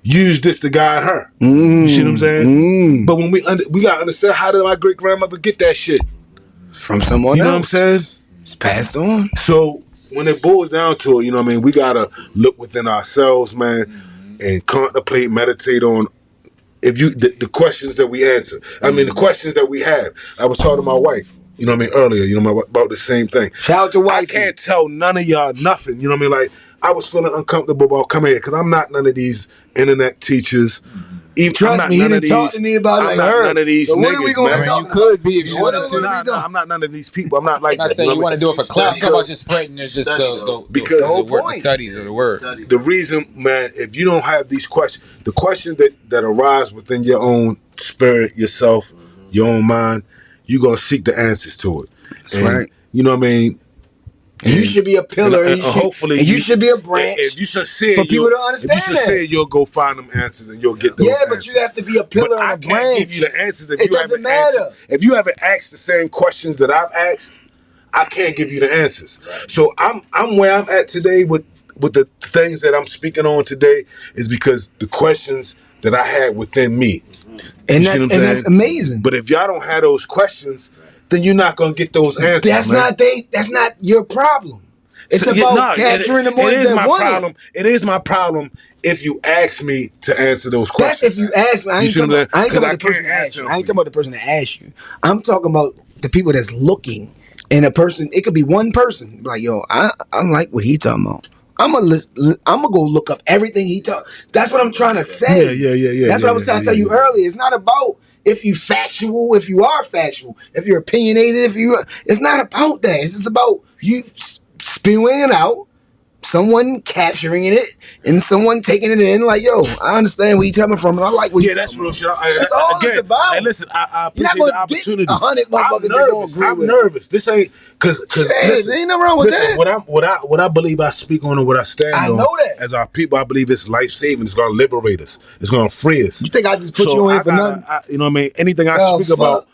used this to guide her. You see what I'm saying? But when we gotta understand, how did my great grandmother get that shit from someone else? You know what I'm saying? It's passed on. So when it boils down to it, you know what I mean, we gotta look within ourselves, man, and contemplate, meditate on the questions that we answer. I mean, the questions that we have. I was talking to my wife, you know what I mean, earlier, you know, about the same thing. Shout out to wife. I can't tell none of y'all nothing, you know what I mean? Like, I was feeling uncomfortable about coming here because I'm not none of these internet teachers. Trust me, he didn't talk to me about like her. None of these so what niggas, are we gonna man. talk You could be if you wanted to. I'm not none of these people. I'm not like I'm not that. saying you know want to do it for clout. I'm talking about just spreading just because the whole point. The studies of the word. The reason, man, if you don't have these questions, the questions that arise within your own spirit, yourself, your own mind, you're going to seek the answers to it. That's right. You know what I mean? And you should be a pillar, and hopefully, you should be a branch. If you sincere, for people to understand, if you sincere, you'll go find them answers and you'll get those answers. But you have to be a pillar and a branch. I can't give you the answers if it you haven't answered. If you haven't asked the same questions that I've asked, I can't give you the answers. Right. So I'm where I'm at today with the things that I'm speaking on today is because the questions that I had within me. And that's amazing. But if y'all don't have those questions, then you're not gonna get those answers. That's not your problem. It's about capturing the ones that want it. It is my problem if you ask me to answer those questions. That's if you ask me. I ain't talking about the person that asked you. I ain't talking about the person that asked you. I'm talking about the people that's looking. And a person, it could be one person. Like, yo, I like what he talking about. I'm gonna go look up everything he talk. That's what I'm trying to say. Yeah. That's what I was trying to tell you earlier. It's not about if you factual, if you are factual, if you're opinionated, it's not about that. It's just about you spewing it out, someone capturing it, and someone taking it in. Like, yo, I understand where you're coming from, and I like what you're that's real shit. That's all it's about. Hey, listen, I appreciate the opportunity. 100 motherfuckers. I'm nervous. This ain't because there ain't nothing wrong with that. What I believe I speak on and what I stand on. I know that. As our people, I believe it's life saving. It's gonna liberate us. It's gonna free us. You think I just put you in for nothing? You know what I mean? Anything I speak about.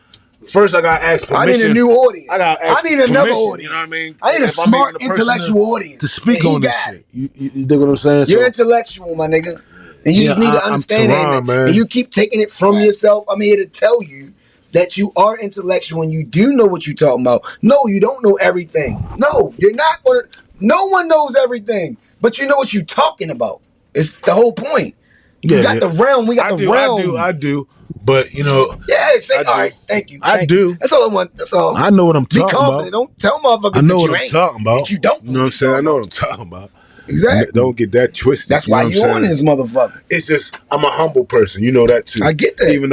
First, I got to ask permission. I need a new audience. I need another audience. You know what I mean? I need a smart, intellectual audience to speak on this shit. You dig what I'm saying? You're intellectual, my nigga. And you just need to understand that. Man. And you keep taking it from yourself. I'm here to tell you that you are intellectual and you do know what you're talking about. No, you don't know everything. No, you're not going to. No one knows everything. But you know what you're talking about. It's the whole point. You got the realm. We got the realm. I do. But, you know. Yeah, all right. Thank you. I do. That's all I want. That's all. I know what I'm talking about. Be confident. Don't tell motherfuckers I know what I'm talking about. That you don't. You know what I'm saying? I know what I'm talking about. Exactly. Don't get that twisted. That's why you on this motherfucker. It's just, I'm a humble person. You know that too. I get that. Even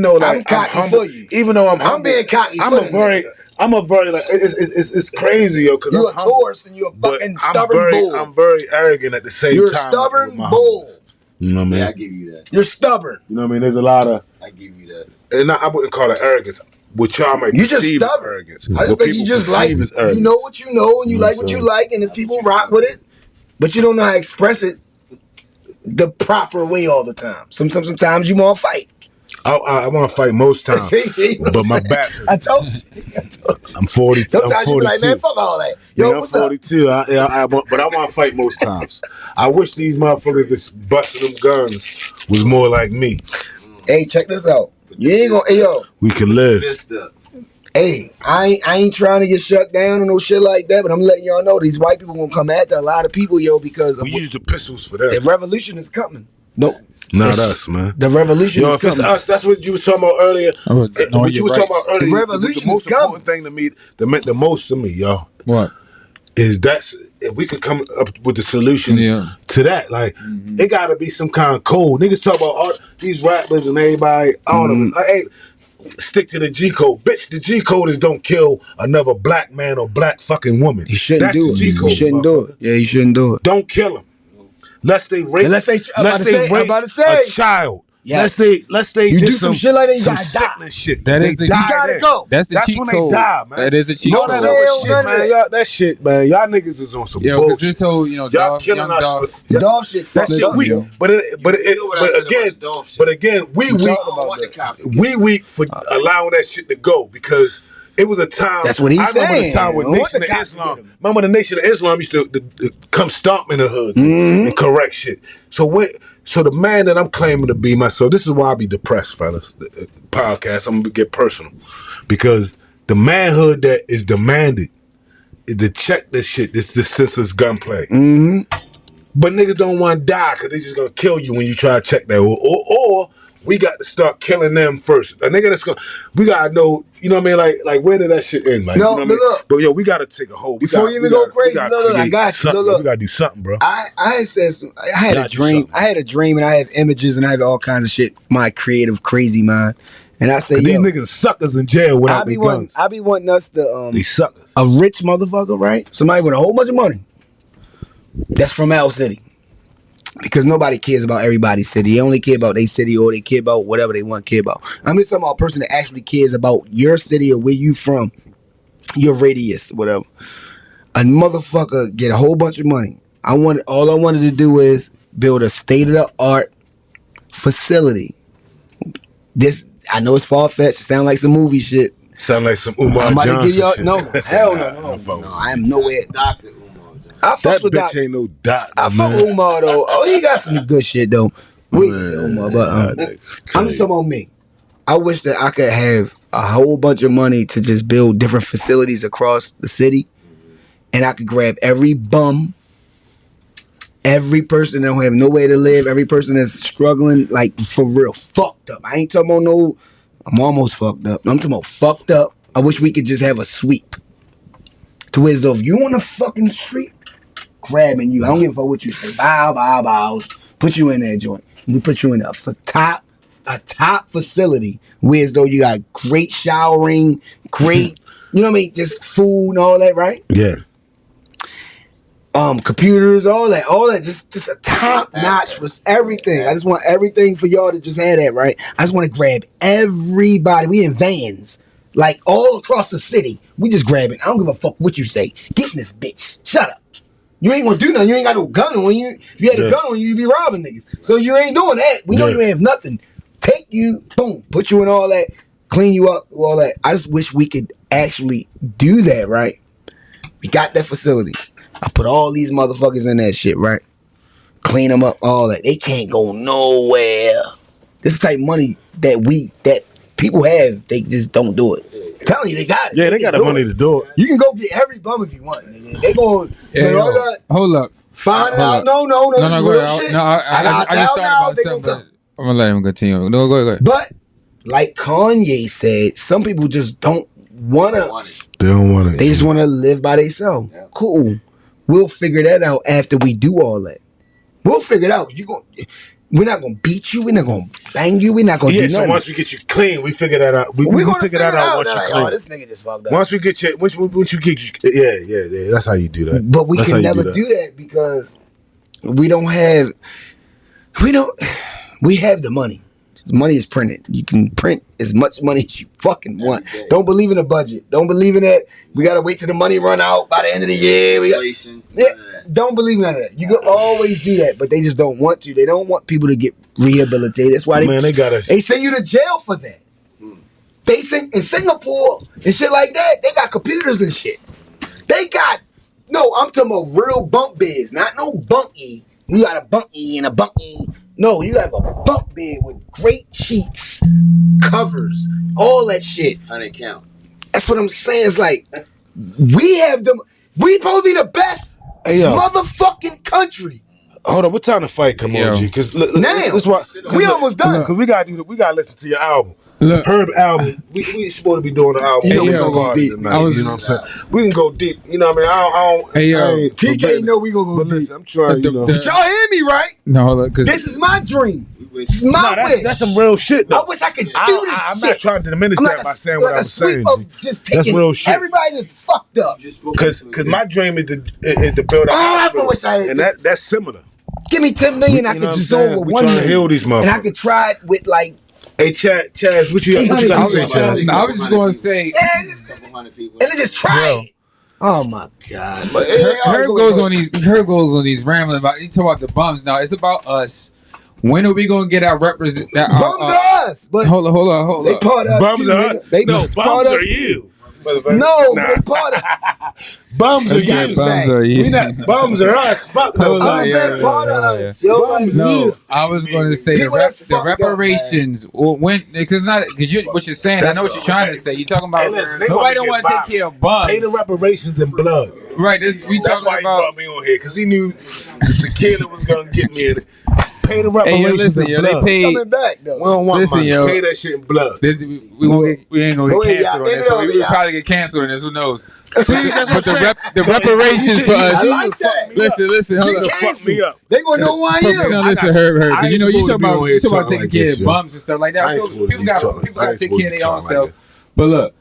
though like, I'm cocky humble, for you. Even though I'm humble. I'm being cocky I'm a very like, it's crazy, yo. You're a Taurus and you're a fucking stubborn bull. I'm very arrogant at the same time. You're a stubborn bull. You know what I mean? Yeah, I give you that. You're stubborn. You know what I mean? There's a lot of. I give you that. And I wouldn't call it arrogance. What y'all might perceive as arrogance. I just think you just like, you know what you know, and you like what you like, and if people rock with it, but you don't know how to express it the proper way all the time. Sometimes you want to fight. I want to fight most times, but my back. I told you. I'm 40. Sometimes you be like, man, fuck all that. Yo, I'm 42. But I want to fight most times. I wish these motherfuckers that's busting them guns was more like me. Hey, check this out. You ain't gonna. Hey, yo. We can live. Hey, I ain't trying to get shut down or no shit like that, but I'm letting y'all know these white people gonna come after a lot of people, yo, because we use the pistols for that. The revolution is coming. Nope. Not us, man. The revolution is coming. If it's us, that's what you was talking about earlier. What you were talking about earlier. The revolution the most important thing to me, that meant the most to me, y'all. What? Is if we could come up with the solution to that, like it gotta be some kind of code. Niggas talk about all these rappers and everybody, all of us. Hey, stick to the G code, bitch. The G code is don't kill another black man or black fucking woman. You shouldn't do it. G-code, you shouldn't do it. Yeah, you shouldn't do it. Don't kill him. Lest they rape. Lest they rape a child. Yes. Let's say You did do some shit like that, you some gotta die. sickness shit. That They is the die cheat gotta then. go. That's the That's cheat when code. they die, man. That is the cheat All code. that Hell, other none shit, of man. that. Y'all, that shit, man. Y'all niggas is on some Yo, because bullshit. this whole, Y'all Dolph, killing young us Dolph. for Dolph shit that fucked shit up, weak. yo. But again, we weak for allowing that shit to go because it was a time. That's what he's I remember saying. the time when I want Nation the of cops to Islam. get him. Remember the Nation of Islam used to come stomp in the hoods Mm-hmm. and correct shit. So the man that I'm claiming to be myself. This is why I be depressed, fellas. The podcast. I'm gonna get personal because the manhood that is demanded is to check this shit. This senseless gunplay. Mm-hmm. But niggas don't want to die because they just gonna kill you when you try to check that. Or we got to start killing them first. A nigga that's we gotta know, you know what I mean? Like where did that shit end? Like, No, you know what I mean? look. But yo, we gotta take a hold. Before you even go crazy, look, I got you. Look. We gotta do something, bro. I had said I had Gotta a do dream. something. I had a dream and I have images and I have all kinds of shit. My creative, crazy mind. And I say, These yo, niggas suckers in jail I without be their wanting, guns. I be wanting us to They suckers. a rich motherfucker, right? Somebody with a whole bunch of money. That's from our city. Because nobody cares about everybody's city. They only care about their city or they care about whatever they want to care about. I'm just talking about a person that actually cares about your city or where you from, your radius, whatever. A motherfucker get a whole bunch of money. All I wanted to do is build a state-of-the-art facility. This, I know it's far-fetched. It sounds like some movie shit. Sound like some Umar I'm about to Johnson give y'all shit. no, hell Nah, no. I am nowhere. Dr. Umar. I fucks That with bitch Doc. ain't no doctor, I fuck with Umar though. Oh, he got some good shit though. We Umar, but I'm just talking about me. I wish that I could have a whole bunch of money to just build different facilities across the city, and I could grab every bum, every person that don't have nowhere to live, every person that's struggling, like for real, fucked up. I ain't talking about no. I'm almost fucked up. I'm talking about fucked up. I wish we could just have a sweep. To where as though if you on the fucking street, grabbing you. I don't give a fuck what you say. Bow. Put you in that joint. We put you in a top facility where as though you got great showering, great, you know what I mean? Just food and all that, right? Yeah. Computers, all that, just a top notch for everything. I just want everything for y'all to just have that, right? I just want to grab everybody. We in vans, like all across the city. We just grabbing. I don't give a fuck what you say. Get in this bitch. Shut up. You ain't gonna do nothing. You ain't got no gun on you. If you had a gun on you, you'd be robbing niggas. So you ain't doing that. We know you ain't have nothing. Take you, boom, put you in all that, clean you up, all that. I just wish we could actually do that, right? We got that facility. I put all these motherfuckers in that shit, right? Clean them up, all that. They can't go nowhere. This is the type of money that people have. They just don't do it. I'm telling you, they got it. Yeah, they got the money to do it. You can go get every bum if you want, nigga. They going, Hold up. find it Hold out. up. No, No, this is go real ahead. shit. I just now, thought about they something, gonna but I'm gonna let him continue. No, go ahead. But like Kanye said, some people just don't wanna. They don't want it. They just wanna live by themselves. Yeah. Cool. We'll figure that out after we do all that. We'll figure it out. We're not gonna beat you. We're not gonna bang you. We're not gonna do so nothing. once we get you clean, we figure that out. We gonna figure that out once you Like, clean. oh, this nigga just fucked up. Once we get you, once you get you, yeah. That's how you do that. But we That's can how you never do that because we have the money. Money is printed. You can print as much money as you fucking want. Don't believe in a budget. Don't believe in that. We gotta wait till the money run out by the end of the year. Don't believe in none of that. You can always do that, but they just don't want to. They don't want people to get rehabilitated. That's why they send you to jail for that. They send in Singapore and shit like that. They got computers and shit. I'm talking about real bunk beds, not no bunkie. You got a bunkie and a bunkie. No, you have a bunk bed with great sheets, covers, all that shit. How they count? That's what I'm saying. It's like we have them. We supposed to be the best motherfucking country. Hold on, what time the fight come on, G? Because we almost done. Because we gotta listen to your album. Look. Herb album. We supposed to be doing the album. You know we go gonna go deep. tonight, you know what I'm saying? We can go deep. You know what I mean? Hey, yo. TK know we gonna go deep. Listen, I'm trying. But y'all hear me, right? No, because This is my dream. This is my wish. That's some real shit, though. I wish I could do this I'm shit. not trying to diminish I'm that like by saying what I'm saying. Just That's taking real shit. everybody that's fucked up. Because my dream is to build a I hospital, wish I had and this. that's similar. Give me 10 million, I You could know just what I'm do it saying? with We 1 tryna million. heal these and I motherfuckers. could try it with like. Hey, Chaz, what you got to say, Chaz? I was just going to say, And they just try Yo. it. Oh my God! But, Herb goes on these rambling about. You talk about the bums. Now it's about us. When are we gonna get our represent? bums are us, but Hold on. they part of us Bums too. are nigga. They no, part bums of are us you. No, Nah. they part of. Bums are Yeah, you. bums are you. We not bums are us. Fuck no. Hold on, I yeah, said yeah, part yeah, of yeah. us. Yo, like, No, I was going to say People that's the fucked up, reparations. When because not because you what you're saying. I know what you're trying to say. You're talking about Hey, listen, they nobody wanna don't want get to take care of bums. Pay the reparations in blood. Right. This we That's talking why he about. brought me on here, because he knew the tequila was gonna get me in it. Pay the Hey, reparations yo, listen, in yo, blood. they paid. coming back though. We don't want Listen, money. yo. Pay that shit in blood. We ain't gonna Go get ahead, canceled on y'all. this. So we End it will up, probably get canceled on this. Who knows? See, that's But what I'm saying. the reparations for us. I like that. Listen, hold Get on. Fuck canceled. me up. They gonna know who I No, am. listen, Herb, I because ain't you know you supposed to be on talking here about talking taking like care this, of yo. bums and stuff like I that. ain't supposed to People be got talking- people I got to ain't take supposed care to of be their own talking like self. But look,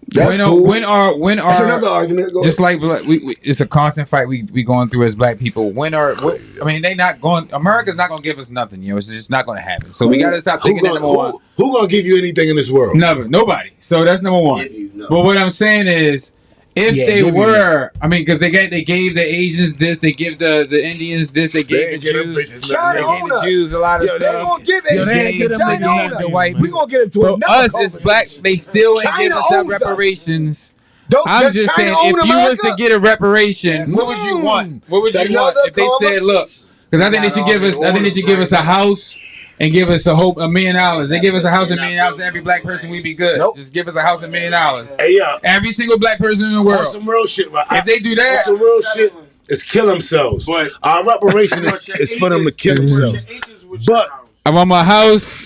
That's when cool. when That's are another argument. Go just ahead. like we it's a constant fight we going through as black people. I mean, they not going. America's not gonna give us nothing. You know, it's just not gonna happen. So we gotta stop thinking that number one. Who gonna give you anything in this world? Never, nobody. So that's number one. But what I'm saying is, if Yeah, they give you were, I mean, because they gave the Asians this, they give the Indians this, they They gave the ain't get them Jews, bitches China they nothing. gave own the us. Jews a lot of Yo, They stuff. gonna give Yo, they it. ain't get them China niggas own the us. white We gonna get into But another us as conversation. black, they still ain't China give us our owns us. reparations. Don't- I'm does just China saying, if own you was to America? get a reparation, what would you want? What would It's you want another if they said, "Look"? Because I think they should give us. I think they should give us a house and give us $1 million. They give us a house and $1 million to every black person, we'd be good. Nope. Just give us a house and $1 million. Hey, yo, Every single black person in the on world. some real shit, right? If they do that, on some real shit, is kill themselves. But- Our reparation is for them to kill themselves. But I want my house.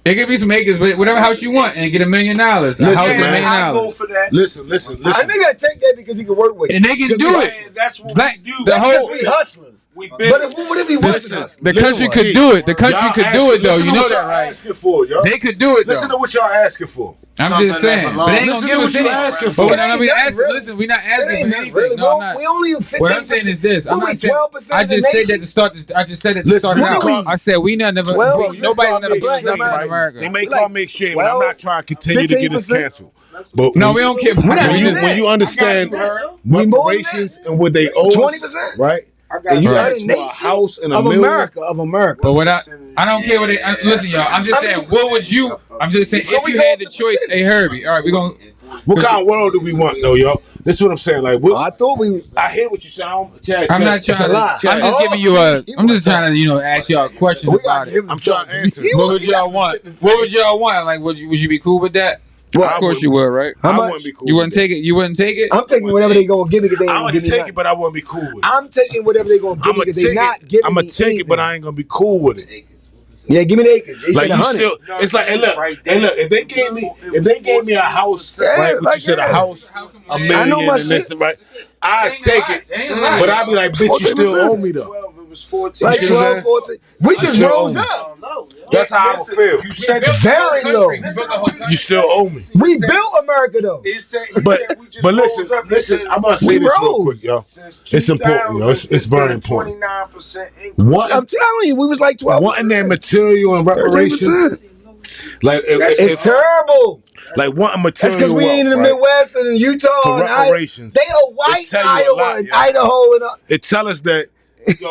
It could be some acres, but whatever house you want, and get $1 million. A house and $1 man. I go million. for that. listen. A nigga take that because he can work with it. And they can do Because it. That's what Black- we do. the That's whole- because we hustlers. We But been. what if he wasn't hustlers? The country could do it. The country could do it, though. You know that, y'all right? asking for, yo. They could do it, Listen to though. what y'all asking for. I'm Something just that saying. But they ain't Listen gonna to give what us you any. asking But for. we're not It ain't asking. really. Listen, we're not It asking ain't for nothing anything. really. No, I'm not. We only 15%. What I'm saying is this. I'm What we, not saying. 12% I of the just said nation? that to start. I just said that to Listen, start it what out. are we? I said we not never. 12% Nobody will never of black put nothing in America. America. They may Like call me extreme, but I'm 12, not trying to continue to get us 15%. canceled. But No, we don't care. We're not when even you that. when you understand We more than reparations and what they owe us, 20%. right? got And you you. ask for a house and a of million. America, of America. But what I don't care what they listen, y'all. I'm just saying. What would you? I'm just saying. So If we you go had the with the choice, percentage. hey Herbie. All right, we gonna. What kind of world do we want, though, yo? This is what I'm saying. Like, I thought we. I hear what you sound. I'm not trying to. lie. I'm just Oh, giving you a. he I'm just wants trying to, ask y'all a question We about got to it. give him I'm the trying talk. to answer. He What want- would he got y'all some want? shit to say. What would y'all want? Like, would you be cool with that? What? Of course you would, right? How I much? wouldn't be cool. You wouldn't with that. take it. You wouldn't take it. I'm taking whatever they gonna give me because they I ain't would gonna give me take nothing. it, but I wouldn't be cool with it. I'm taking whatever they gonna give I'm me gonna because they take not it. giving I'm me gonna take it, but I ain't gonna be cool with it. Yeah, give me the acres. They Like said you 100. still, it's like, hey look, if they gave me a house, Yeah, right? What like, you said, yeah. a house, a I million, know my and this, shit. right? I take it, Ain't right. but I be like, bitch, you still 14%. owe me though. 12, it was 14. Like You see what I'm 12, saying? 14. We just still rose owe me. up. That's how I would feel. You said Very low. You still owe me. We built America though. He said But we just listen, rose up. He listen. said I'm gonna say We this real rose. quick, yo. since It's important, yo. It's very important. 29% increase. What I'm telling you, we was like 12. wanting that material and reparation, 13%. like It's terrible. like wanting That's material. because we ain't in the wealth, right? Midwest and in Utah For and reparations. they are white It tell you a Iowa lot, and yo. Idaho and It tell us that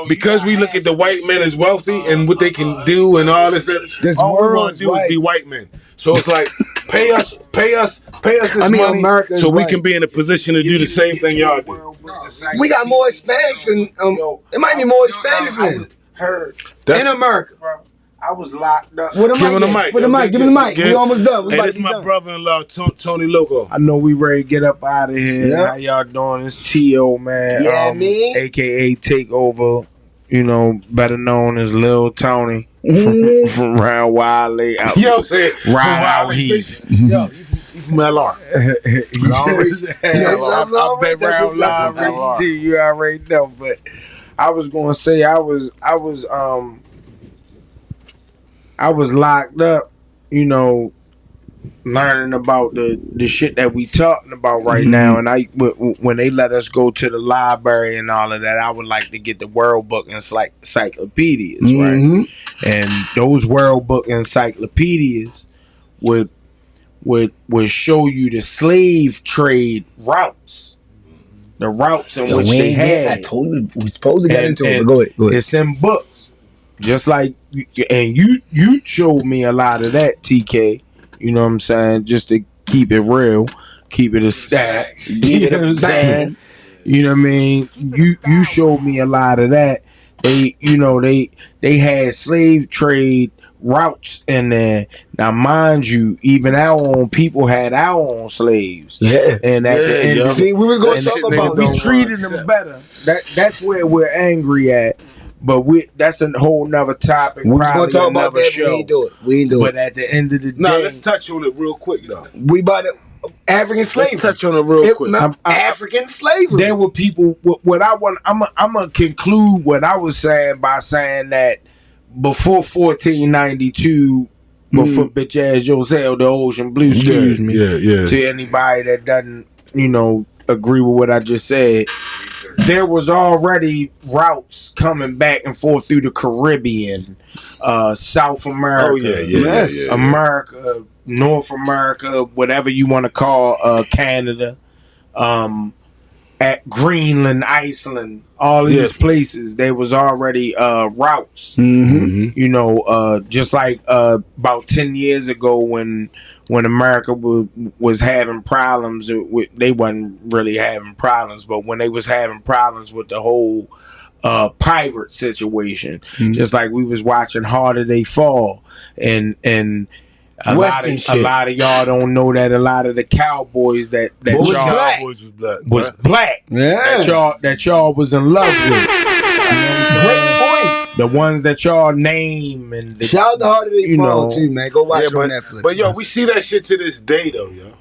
because we look at the white men as wealthy and what they can do and all this, all we want world's to do is be white men. So it's like pay us this money America is so we white. can be in a position to do the same thing y'all do. we got more Hispanics and it might be more Hispanics than Heard, in America. bro. I was locked up. With a Give him mic, the in. mic. Put the mic. Give him the mic. We almost done. We Hey, about this to be my done. brother-in-law, Tony Loco. I know we ready to get up out of here. Yeah. How y'all doing? It's T.O., man. Yeah, me. AKA Takeover, better known as Lil Tony from Round Wild Lake. Yo, say Right out Heath. Yo, you from LR. Long Reach. You know, I've Long been Reach, that's round what's up. Long Reach too. You already know, but I was gonna say I was locked up, learning about the shit that we talking about right now, and when they let us go to the library and all of that, I would like to get the World Book encyclopedias, right? And those World Book encyclopedias would show you the slave trade routes, the routes in which they had. I told you we supposed to get into it. And But go ahead. It's in books, just like, and you showed me a lot of that, TK. You know what I'm saying? Just to keep it real, keep it a stack. You know what I'm saying? You know what I mean? You showed me a lot of that. They had slave trade routes in there. Now, mind you, even our own people had our own slaves. Yeah. And at the end, See, we were going to talk about we treated them better. That's where we're angry at. But that's a whole nother topic. We was going to talk about another that. show. We ain't do it. But at the end of the day, Nah, let's touch on it real quick though. We about to African slavery. Let's touch on it real quick. African slavery. there were people. What I want, I'm gonna conclude what I was saying by saying that before 1492, before bitch ass Joselle the Ocean Blue, excuse me, to anybody that doesn't, agree with what I just said. There was already routes coming back and forth through the Caribbean, South America, America, North America, whatever you want to call Canada, at Greenland, Iceland, all these places. There was already routes. Just like about 10 years ago when America was having problems, they wasn't really having problems, but when they was having problems with the whole pirate situation, just like we was watching Harder They Fall, and a lot of y'all don't know that a lot of the cowboys that y'all was black. Yeah. That y'all was in love with. Great point. The ones that y'all name and shout out to Harder They Fall too, man. Go watch it on Netflix. But yo, we see that shit to this day though, yo.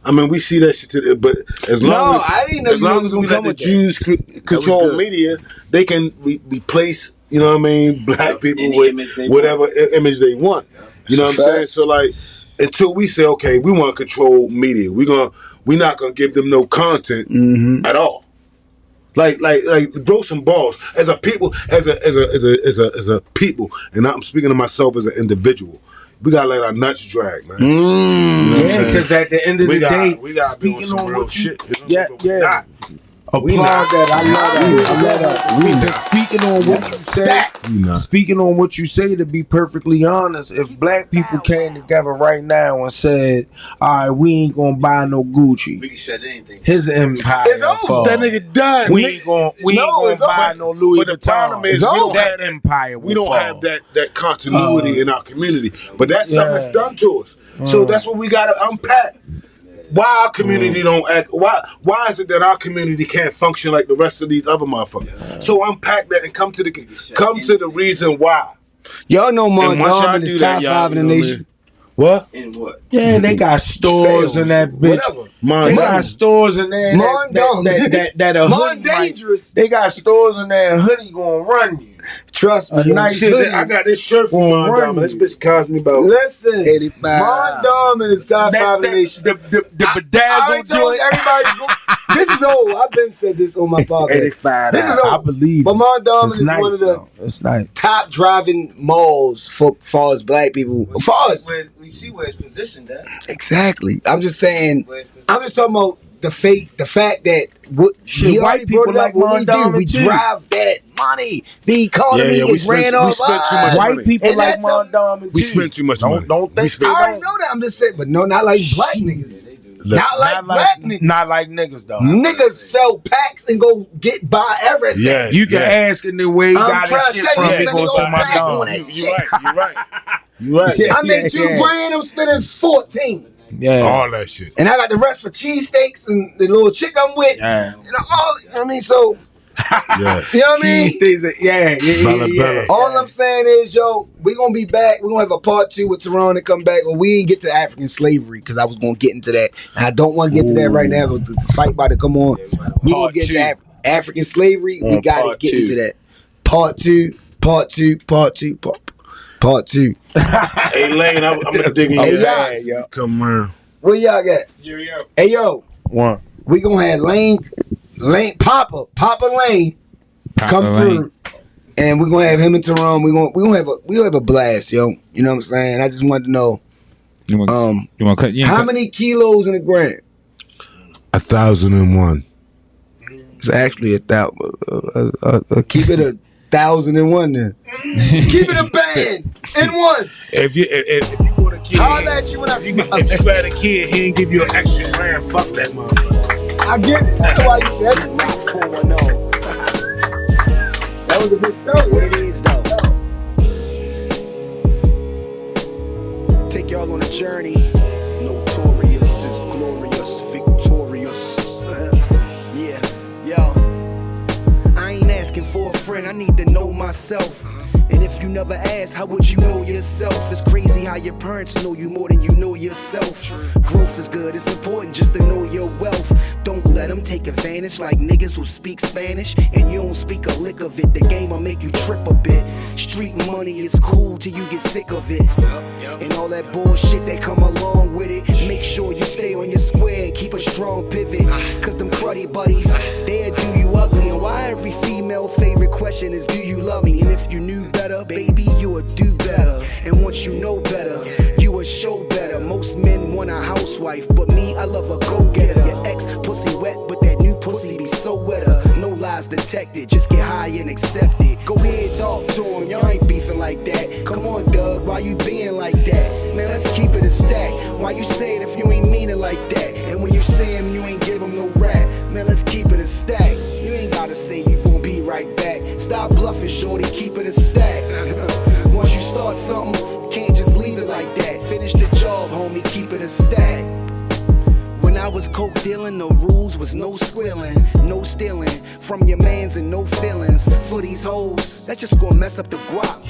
I mean, we see that shit but as long as we let the Jews control media, they can replace, black people with whatever image they want. You know what I'm saying? So like, until we say, okay, we want to control media, we're not gonna give them no content at all. Like, grow some balls as a people, as a people, and I'm speaking to myself as an individual. We gotta let our nuts drag, man. Because at the end of the day, we gotta speaking on real what you, shit. applaud that. I love that. Speaking on what you say, speaking on what you say, to be perfectly honest, if black people came together right now and said, "All right, we ain't gonna buy no Gucci," We can shut anything. his empire It's over. fall. That nigga done. We ain't gonna buy no Louis But the Vuitton. problem is, that empire. we don't have that continuity in our community. But that's something that's done to us. So that's what we gotta unpack. Why our community don't act? Why is it that our community can't function like the rest of these other motherfuckers? So unpack that and come to the reason why. Y'all know And once y'all Mondawmin do is that, top y'all, 5 in the you know what I nation. mean? What? And what? Yeah, they got stores in that bitch. Whatever. They got stores in there that a hoodie dangerous. They got stores in there. A hoodie gonna run you. Trust me. A nice Shit, hoodie. I got this shirt from Mondawmin. This bitch cost me about Listen, 85. Mondawmin is top 5 in the nation. The I already bedazzled told joint. everybody. This is old. I've been said this on my podcast. 85. This is I old. believe. But Mondawmin It's is nice, one of the though. It's nice. top driving malls for far as black people. Far as We see where it's positioned at. exactly. I'm just saying. Where it's positioned. I'm just talking about the fact that what Shit, he white already people brought it up, like what we do. Mondawmin We too. drive that money. The economy is ran off. we spent too much White money. people And like that's a- Mondawmin We too. spent too much money. Don't We think spent- I already know that. I'm just saying, but no, not like black niggas. They do. Not like black niggas. Not like niggas though. Niggas sell packs and go buy everything. Yeah, You can ask in the way he I'm got trying his to shit tell from. you, He spending goes to your my back on dog. that. You're right. Yeah. I made $2 grand. I'm spending 14, Yeah. All that shit. and I got the rest for cheesesteaks and the little chick I'm with. Yeah. So Yeah. you know what I mean. Cheese sticks, yeah. Bella. All I'm saying is, yo, we gonna be back. We're gonna have a part 2 with Teron to come back. But we didn't get to African slavery because I was gonna get into that, and I don't want to get to that right now. The fight about to come on. We gonna Part get two. to African slavery. We gotta part get two. into that. Part 2. Part 2. Hey, Lane, I'm gonna dig in Hey, your y'all. ass. Come around. What y'all got? Hey, yo. One. We gonna have Papa Lane come through, and we're gonna have him and Tyrone. We gonna have a blast, yo. You know what I'm saying? I just wanted to know, You want to cut? how many kilos in a gram? 1,001. It's actually 1,000. Keep it 1,001 then. Keep it a band in one. If you want a kid, Holla at you when I if you had a kid, he ain't give you an extra gram. Fuck that motherfucker. I get it. That's why you said it. Rock 410. That was a big show. What it is though. Take y'all on a journey. Notorious is glorious, victorious. Yeah, yo. I ain't asking for a friend, I need to know myself. And if you never ask, how would you know yourself? It's crazy how your parents know you more than you know yourself. Growth is good, it's important just to know your wealth. Don't let them take advantage like niggas who speak Spanish and you don't speak a lick of it. The game will make you trip a bit. Street money is cool till you get sick of it. And all that bullshit that come along with it. Make sure you stay on your square and keep a strong pivot. Cause them cruddy buddies, they'll do you ugly. And why every female favorite question is, do you love me? And if you knew better, baby, you would do better. And once you know better, you would show better. Most men want a housewife, but me, I love a go-getter. Your ex pussy wet, but that new pussy be so wetter. No lies detected, just get high and accept it. Go ahead, talk to him, y'all ain't beefing like that. Come on, Doug, why you being like that? Man, let's keep it a stack. Why you say it if you ain't mean it like that? And when you say him, you ain't give him no rap. Man, let's keep it a stack. You ain't gotta say you gon' be right back. Stop bluffing, shorty, keep it a stack. Once you start something, you can't just leave it like that. Finish the job, homie, keep it a stack. When I was coke dealing, the rules was no squealing, no stealing from your mans and no feelings. For these hoes, that's just gonna mess up the guap.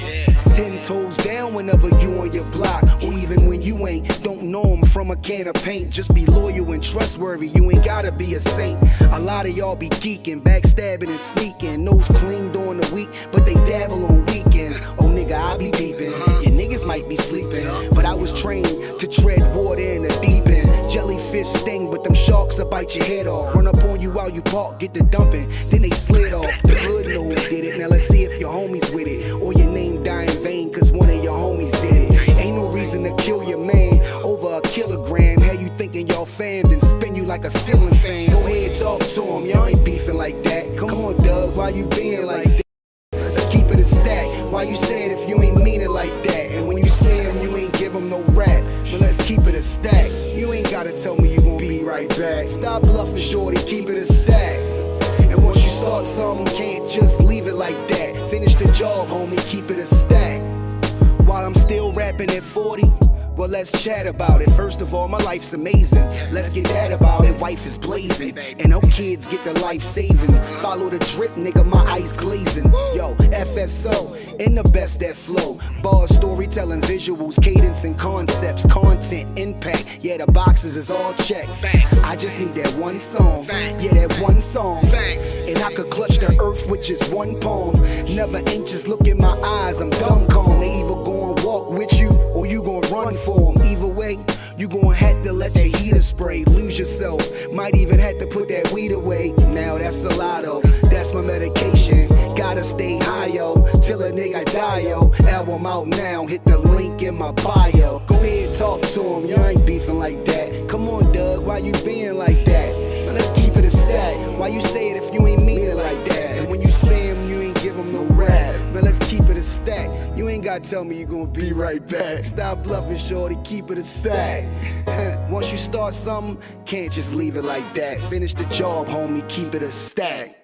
10 toes down whenever you on your block, or even when you ain't. Don't know them from a can of paint. Just be loyal and trustworthy. You ain't gotta be a saint. A lot of y'all be geeking, backstabbing and sneaking. Nose clean during the week, but they dabble on weekends. Oh nigga, I be deepin'. Your niggas might be sleeping, but I was trained to tread water in the deep end. Jellyfish sting, but them sharks will bite your head off. Run up on you while you park, get the dumping, then they slid off. The hood know who did it. Now let's see if your homies with it, or your name die in vain cause one of your homies did it. Ain't no reason to kill your man over a kilogram. How you thinking y'all fam, then spin you like a ceiling fan. Go ahead, talk to him, y'all ain't beefing like that. Come on, Doug, why you being like that? Let's keep it a stack. Why you say it if you ain't mean it like that? And when you see him, you ain't give him no rap. But let's keep it a stack. You ain't gotta tell me you gon' be right back. Stop bluffing, shorty, keep it a stack. And once you start something, can't just leave it like that. Finish the job, homie, keep it a stack. While I'm still rapping at 40, well, let's chat about it. First of all, my life's amazing. Let's get that about it. Wife is blazing, and our kids get the life savings. Follow the drip, nigga, my eyes glazing. Yo, FSO, in the best that flow. Bars, storytelling, visuals, cadence, and concepts. Content, impact, yeah, the boxes is all checked. I just need that one song, yeah, that one song. And I could clutch the earth with just one palm. Never anxious, look in my eyes, I'm dumb calm. They either gon' walk with you, or you gon' run for them. Either way, you gon' have to let your heater spray. Lose yourself, might even have to put that weed away. Now that's a lotto, that's my medication. Gotta stay high, yo, till a nigga die, yo. Album out now, hit the link in my bio. Go ahead, talk to him, you ain't beefing like that. Come on, Doug, why you being like that? Now let's keep it a stack. Why you say it if you ain't mean it like that? And when you say him, you ain't give him no rap. Man, let's keep it a stack. You ain't gotta tell me you gonna be right back. Stop bluffing, shorty, keep it a stack. Once you start something, can't just leave it like that. Finish the job, homie, keep it a stack.